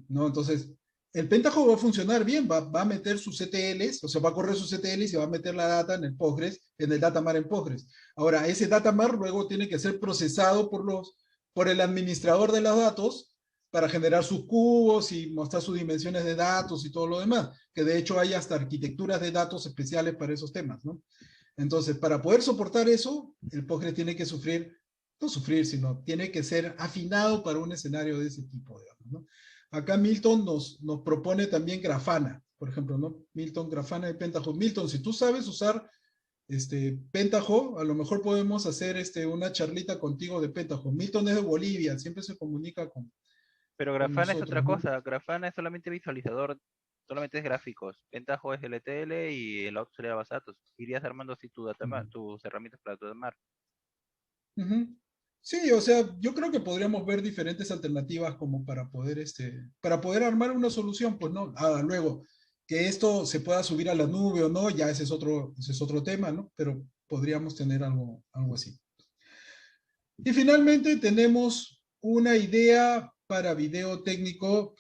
[SPEAKER 1] ¿no? Entonces, el Pentaho va a funcionar bien, va a meter sus CTLs, o sea, va a correr sus CTLs y va a meter la data en el Postgres, en el datamar en Postgres. Ahora, ese datamar luego tiene que ser procesado por el administrador de los datos para generar sus cubos y mostrar sus dimensiones de datos y todo lo demás, que de hecho hay hasta arquitecturas de datos especiales para esos temas, ¿no? Entonces, para poder soportar eso, el Postgres tiene que sufrir, no sufrir, sino tiene que ser afinado para un escenario de ese tipo, digamos, ¿no? Acá Milton nos propone también Grafana, por ejemplo, ¿no? Milton, Grafana y Pentaho. Milton, si tú sabes usar Pentaho, a lo mejor podemos hacer una charlita contigo de Pentaho. Milton es de Bolivia, siempre se comunica
[SPEAKER 4] Pero
[SPEAKER 1] con
[SPEAKER 4] Grafana es otra
[SPEAKER 1] nosotros, ¿no?
[SPEAKER 4] cosa. Grafana es solamente visualizador, solamente es gráficos. Pentaho es LTL y el otro sería base de datos. Irías armando así tus herramientas para tu datamar.
[SPEAKER 1] Ujú. Sí, o sea, yo creo que podríamos ver diferentes alternativas como para poder armar una solución, pues no. Luego, que esto se pueda subir a la nube o no, ya ese es otro tema, ¿no? Pero podríamos tener algo así. Y finalmente tenemos una idea para video técnico.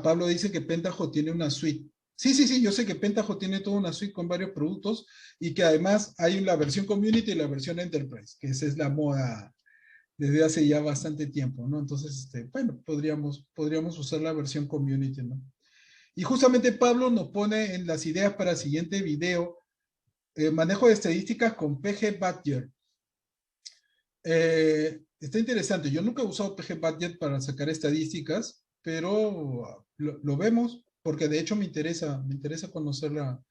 [SPEAKER 1] Pablo dice que Pentaho tiene una suite. Sí, sí, sí, yo sé que Pentaho tiene toda una suite con varios productos y que además hay la versión Community y la versión Enterprise, que esa es la moda desde hace ya bastante tiempo, ¿no? Entonces, bueno, podríamos usar la versión Community, ¿no? Y justamente Pablo nos pone en las ideas para el siguiente video, manejo de estadísticas con PG Badger. Está interesante. Yo nunca he usado PG Budget para sacar estadísticas, pero lo vemos porque de hecho me interesa conocer la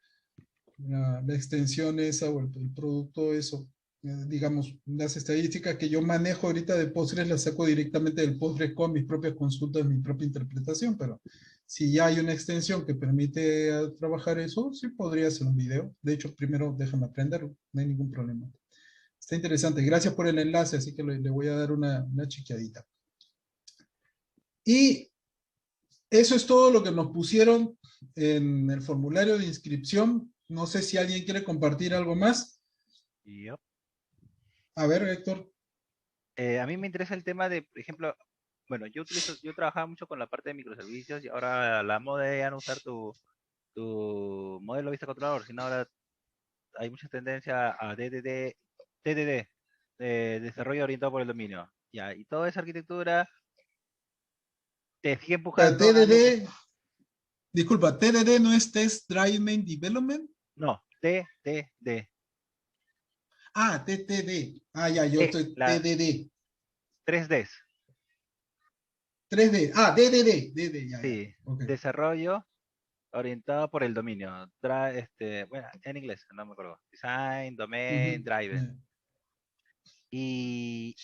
[SPEAKER 1] extensión esa o el producto eso. Digamos, las estadísticas que yo manejo ahorita de Postgres las saco directamente del Postgres con mis propias consultas, mi propia interpretación, pero si ya hay una extensión que permite trabajar eso, sí podría hacer un video. De hecho, primero déjame aprenderlo, no hay ningún problema. Está interesante. Gracias por el enlace, así que le voy a dar una chequeadita. Y eso es todo lo que nos pusieron en el formulario de inscripción. No sé si alguien quiere compartir algo más.
[SPEAKER 4] Y yo.
[SPEAKER 1] A ver, Héctor.
[SPEAKER 4] A mí me interesa el tema de, por ejemplo, bueno, yo trabajaba mucho con la parte de microservicios y ahora la moda es ya no usar tu modelo vista controlador, sino ahora hay mucha tendencia a TDD, de desarrollo orientado por el dominio. Ya, y toda esa arquitectura te sigue empujando a lo que...
[SPEAKER 1] TDD, disculpa, TDD no es Test Driven Development.
[SPEAKER 4] No, TDD.
[SPEAKER 1] TTD. Ya, yo estoy
[SPEAKER 4] La
[SPEAKER 1] TDD.
[SPEAKER 4] 3Ds.
[SPEAKER 1] 3D. DDD, ya, ya.
[SPEAKER 4] Sí,
[SPEAKER 1] Ok.
[SPEAKER 4] desarrollo orientado por el dominio. Bueno, en inglés, no me acuerdo. Design, Domain,
[SPEAKER 1] Ujú,
[SPEAKER 4] Driven.
[SPEAKER 1] ya.
[SPEAKER 4] Y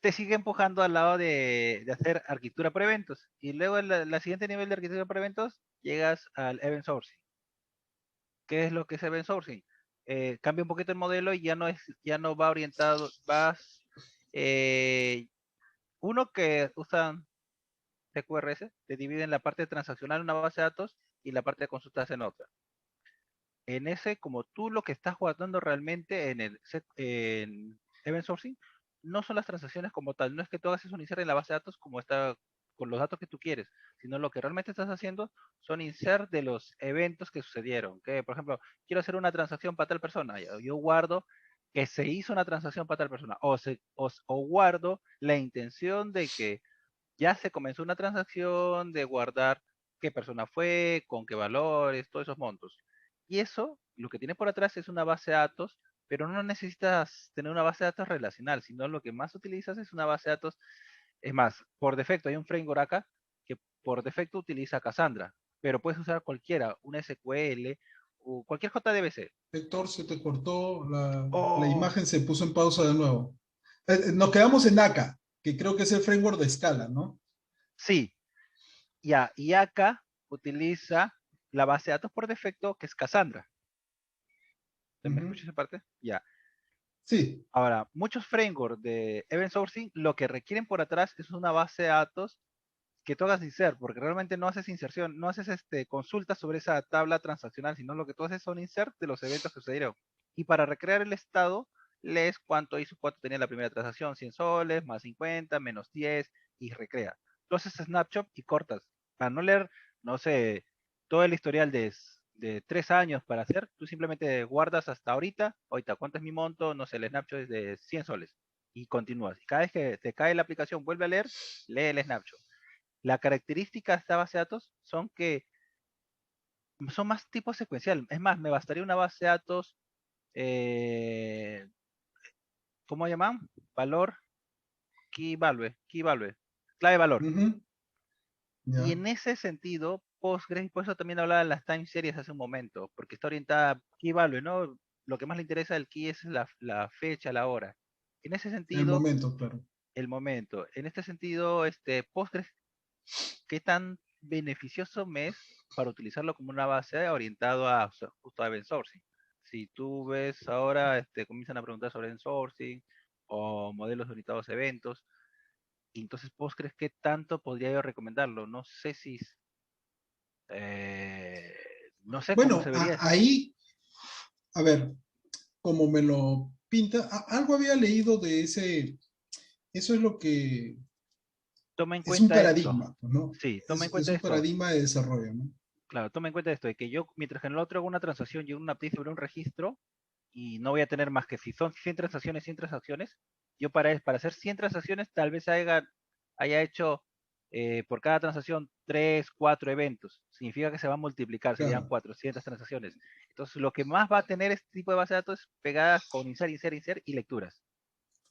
[SPEAKER 4] te sigue empujando al lado de hacer arquitectura por eventos. Y luego la siguiente nivel de arquitectura por eventos, llegas al event sourcing. ¿Qué es lo que es event sourcing? Cambia un poquito el modelo y ya no va orientado, eh, uno que usan TQRS, te dividen la parte transaccional en una base de datos y la parte de consultas en otra. En ese, como tú lo que estás guardando realmente en event sourcing, no son las transacciones como tal, no es que tú hagas un insert en la base de datos como está con los datos que tú quieres, sino lo que realmente estás haciendo son insert de los eventos que sucedieron. Que, por ejemplo, quiero hacer una transacción para tal persona, yo guardo que se hizo una transacción para tal persona, o guardo la intención de que ya se comenzó una transacción, de guardar qué persona fue, con qué valores, todos esos montos. Y eso, lo que tiene por atrás es una base de datos, pero no necesitas tener una base de datos relacional, sino lo que más utilizas es una base de datos. Es más, por defecto hay un framework acá que por defecto utiliza Cassandra, pero puedes usar cualquiera, un SQL o cualquier JDBC.
[SPEAKER 1] Héctor, se te cortó, la
[SPEAKER 4] Oh,
[SPEAKER 1] imagen se puso en pausa de nuevo. Nos quedamos en ACA, que creo que es el framework de escala, ¿no?
[SPEAKER 4] sí, ya, y acá utiliza la base de datos por defecto que es Cassandra. ¿Me
[SPEAKER 1] Ujú.
[SPEAKER 4] escuchas esa parte? Ya.
[SPEAKER 1] Sí,
[SPEAKER 4] Ahora, muchos frameworks de event sourcing lo que requieren por atrás es una base de datos que tú hagas insert, porque realmente no haces inserción, no haces consultas sobre esa tabla transaccional, sino lo que tú haces son insert de los eventos que sucedieron. Y para recrear el estado, lees cuánto hizo, cuánto tenía la primera transacción, 100 soles, más 50, menos 10, y recrea. Tú haces snapshot y cortas. Para no leer, no sé, todo el historial de 3 años para hacer, tú simplemente guardas hasta ahorita, ¿cuánto es mi monto? No sé, el snapshot es de 100 soles. Y continúas. Y cada vez que te cae la aplicación, vuelve a leer, lee el snapshot. La característica de esta base de datos son que son más tipo secuencial. Es más, me bastaría una base de datos, eh, ¿cómo llaman? Valor, key value, clave valor.
[SPEAKER 1] Ujú.
[SPEAKER 4] Y
[SPEAKER 1] Ya,
[SPEAKER 4] en ese sentido, Postgres, por eso también hablaba de las time series hace un momento, porque está orientada a key value, ¿no? Lo que más le interesa del key es la fecha, la hora. En ese
[SPEAKER 1] el
[SPEAKER 4] sentido,
[SPEAKER 1] momento, claro.
[SPEAKER 4] el momento. En este sentido, Postgres, ¿qué tan beneficioso me es para utilizarlo como una base orientado a, o sea, justo a event sourcing? Si tú ves ahora, comienzan a preguntar sobre event sourcing o modelos orientados a eventos, y entonces Postgres, ¿qué tanto podría yo recomendarlo? No sé si, eh, no sé cómo
[SPEAKER 1] Bueno,
[SPEAKER 4] se vería.
[SPEAKER 1] ahí, a ver, como me lo pinta, algo había leído de ese, eso es lo que,
[SPEAKER 4] Toma en
[SPEAKER 1] es un
[SPEAKER 4] cuenta esto.
[SPEAKER 1] paradigma, pues, ¿no?
[SPEAKER 4] Sí, toma en
[SPEAKER 1] Es
[SPEAKER 4] cuenta
[SPEAKER 1] un
[SPEAKER 4] esto.
[SPEAKER 1] paradigma de desarrollo, ¿no?
[SPEAKER 4] Claro, toma en cuenta esto, de que yo, mientras que en el otro hago una transacción y en una update sobre un registro, y no voy a tener más que, si son 100 transacciones, yo para hacer 100 transacciones tal vez haya hecho por cada transacción 3 4 eventos. Significa que se va a multiplicar, serían
[SPEAKER 1] Claro.
[SPEAKER 4] 400 transacciones. Entonces, lo que más va a tener este tipo de base de datos es pegadas con insert, insert, insert y lecturas,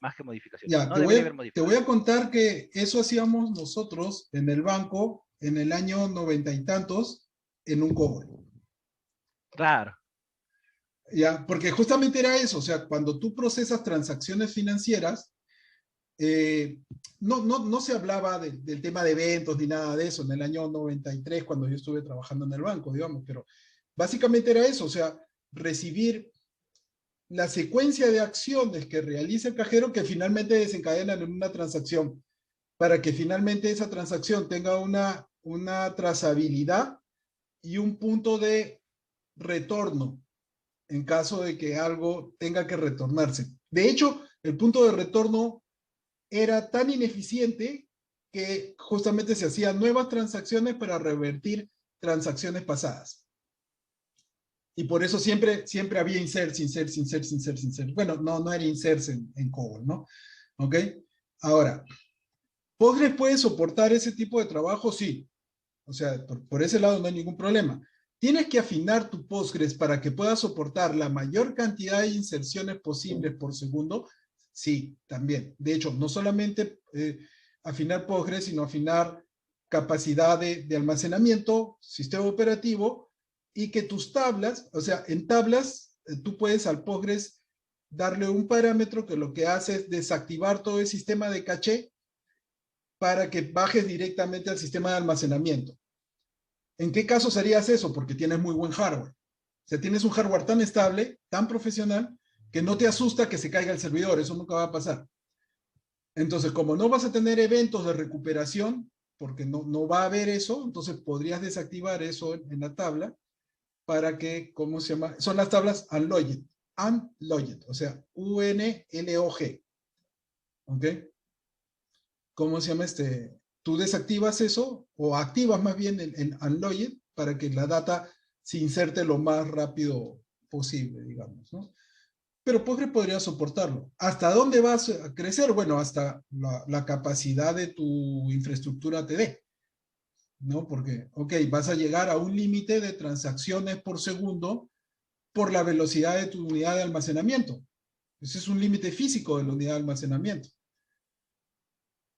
[SPEAKER 4] más que modificaciones.
[SPEAKER 1] Ya,
[SPEAKER 4] No debería haber
[SPEAKER 1] te voy a
[SPEAKER 4] modificaciones.
[SPEAKER 1] contar que eso hacíamos nosotros en el banco en el año 90 y tantos en un COBOL.
[SPEAKER 4] Claro,
[SPEAKER 1] Ya, porque justamente era eso, o sea, cuando tú procesas transacciones financieras, eh, no se hablaba del tema de eventos ni nada de eso en el año 93 cuando yo estuve trabajando en el banco, digamos, pero básicamente era eso, o sea, recibir la secuencia de acciones que realiza el cajero que finalmente desencadenan en una transacción, para que finalmente esa transacción tenga una trazabilidad y un punto de retorno en caso de que algo tenga que retornarse. De hecho, el punto de retorno era tan ineficiente que justamente se hacían nuevas transacciones para revertir transacciones pasadas. Y por eso siempre había inserts, inserts, inserts, inserts, inserts. Bueno, no era inserts en COBOL, ¿no? ¿Ok? Ahora, ¿Postgres puede soportar ese tipo de trabajo? Sí. O sea, por ese lado no hay ningún problema. ¿Tienes que afinar tu Postgres para que pueda soportar la mayor cantidad de inserciones posibles por segundo? Sí, también. De hecho, no solamente afinar Postgres, sino afinar capacidad de almacenamiento, sistema operativo, y que tus tablas, o sea, en tablas, tú puedes al Postgres darle un parámetro que lo que hace es desactivar todo el sistema de caché para que bajes directamente al sistema de almacenamiento. ¿En qué casos harías eso? Porque tienes muy buen hardware. O sea, tienes un hardware tan estable, tan profesional, que no te asusta que se caiga el servidor. Eso nunca va a pasar. Entonces, como no vas a tener eventos de recuperación, porque no va a haber eso, entonces podrías desactivar eso en la tabla para que, ¿cómo se llama? Son las tablas unlogged. Unlogged, o sea, UNLOG. ¿Ok? ¿Cómo se llama Tú desactivas eso o activas más bien en unlogged para que la data se inserte lo más rápido posible, digamos, ¿no? Pero Postgres podría soportarlo. ¿Hasta dónde vas a crecer? Bueno, hasta la capacidad de tu infraestructura te dé, ¿no? Porque, ok, vas a llegar a un límite de transacciones por segundo por la velocidad de tu unidad de almacenamiento. Ese es un límite físico de la unidad de almacenamiento.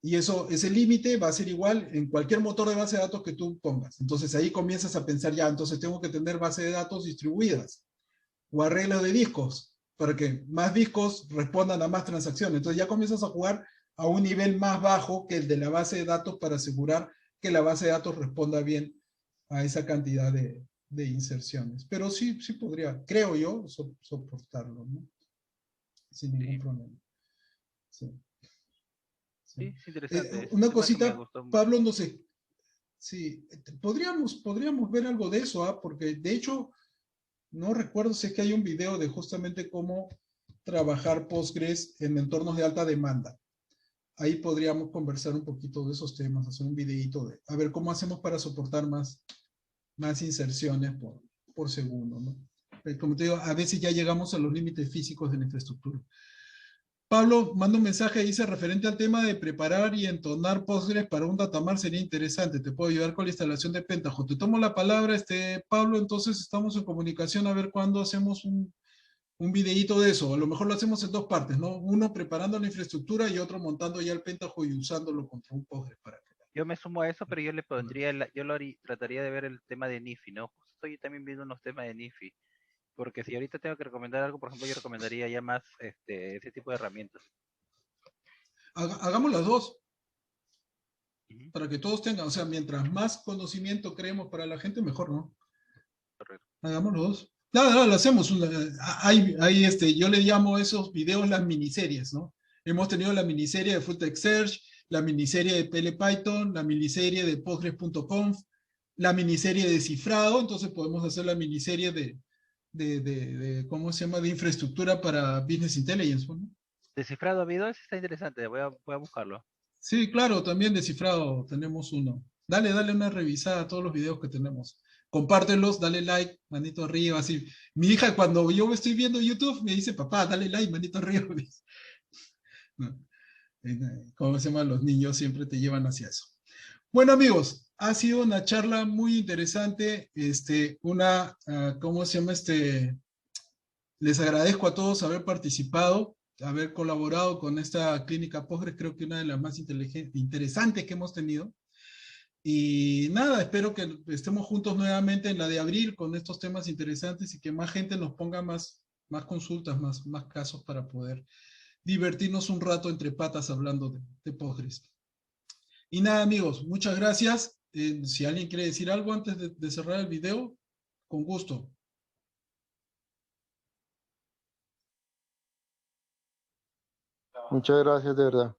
[SPEAKER 1] Y ese límite va a ser igual en cualquier motor de base de datos que tú pongas. Entonces ahí comienzas a pensar ya, entonces tengo que tener base de datos distribuidas o arreglos de discos para que más discos respondan a más transacciones. Entonces ya comienzas a jugar a un nivel más bajo que el de la base de datos para asegurar que la base de datos responda bien a esa cantidad de inserciones. Pero sí podría, creo yo, soportarlo, ¿no? Sin ningún
[SPEAKER 4] sí,
[SPEAKER 1] problema. Sí.
[SPEAKER 4] sí,
[SPEAKER 1] Sí.
[SPEAKER 4] es interesante. Ese
[SPEAKER 1] Una
[SPEAKER 4] tema sí me
[SPEAKER 1] cosita,
[SPEAKER 4] gustó mucho.
[SPEAKER 1] Pablo, no sé, sí, podríamos ver algo de eso, ¿ah? Porque de hecho no recuerdo si es que hay un video de justamente cómo trabajar Postgres en entornos de alta demanda. Ahí podríamos conversar un poquito de esos temas, hacer un videito de a ver cómo hacemos para soportar más inserciones por segundo, ¿no? Como te digo, a veces ya llegamos a los límites físicos de la infraestructura. Pablo manda un mensaje, dice, referente al tema de preparar y entonar Postgres para un datamar sería interesante. Te puedo ayudar con la instalación de Pentaho. Te tomo la palabra, Pablo, entonces estamos en comunicación a ver cuándo hacemos un videíto de eso. A lo mejor lo hacemos en dos partes, ¿no? Uno preparando la infraestructura y otro montando ya el Pentaho y usándolo contra un Postgres para que...
[SPEAKER 4] Yo me sumo a eso, pero yo le pondría, trataría de ver el tema de Nifi, ¿no? Justo estoy también viendo unos temas de Nifi. Porque si ahorita tengo que recomendar algo, por ejemplo, yo recomendaría ya más ese tipo de herramientas.
[SPEAKER 1] Hagamos las dos. Para que todos tengan, o sea, mientras más conocimiento creemos para la gente, mejor, ¿no?
[SPEAKER 4] Correcto.
[SPEAKER 1] Hagamos los dos. No, lo hacemos. Yo le llamo esos videos las miniseries, ¿no? Hemos tenido la miniserie de Full Text Search, la miniserie de PL-Python, la miniserie de Postgres.conf, la miniserie de cifrado, entonces podemos hacer la miniserie ¿cómo se llama? De infraestructura para Business Intelligence, ¿no?
[SPEAKER 4] ¿Descifrado ha habido? Ese está interesante, voy a buscarlo.
[SPEAKER 1] Sí, claro, también descifrado tenemos uno. Dale una revisada a todos los videos que tenemos. Compártelos, dale like, manito arriba, así. Mi hija cuando yo me estoy viendo YouTube me dice, papá, dale like, manito arriba. No. ¿Cómo se llama? Los niños siempre te llevan hacia eso. Bueno, amigos, ha sido una charla muy interesante. ¿Cómo se llama? Les agradezco a todos haber participado, haber colaborado con esta clínica Postgres, creo que una de las más interesantes que hemos tenido. Y nada, espero que estemos juntos nuevamente en la de abril con estos temas interesantes y que más gente nos ponga más consultas, más casos para poder divertirnos un rato entre patas hablando de Postgres. Y nada, amigos, muchas gracias. Si alguien quiere decir algo antes de cerrar el video, con gusto.
[SPEAKER 2] Muchas gracias, de verdad.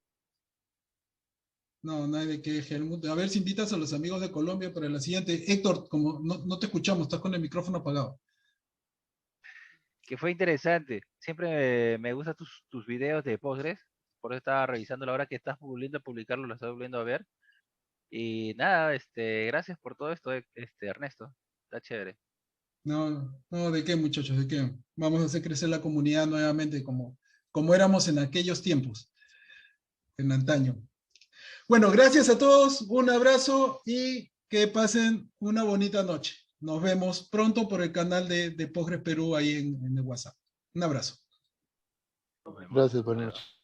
[SPEAKER 1] No, nadie de qué, Helmut. A ver si invitas a los amigos de Colombia para la siguiente. Héctor, como no te escuchamos, estás con el micrófono apagado.
[SPEAKER 4] Que fue interesante. Siempre me gustan tus videos de Postgres. Por eso estaba revisando la hora que estás volviendo a publicarlo, lo estoy volviendo a ver. Y nada, gracias por todo esto, Ernesto. Está chévere.
[SPEAKER 1] No, ¿de qué, muchachos? ¿De qué? Vamos a hacer crecer la comunidad nuevamente como éramos en aquellos tiempos, en antaño. Bueno, gracias a todos, un abrazo y que pasen una bonita noche. Nos vemos pronto por el canal de Postgres Perú ahí en el WhatsApp. Un abrazo.
[SPEAKER 4] Nos vemos.
[SPEAKER 2] Gracias, buenas noches.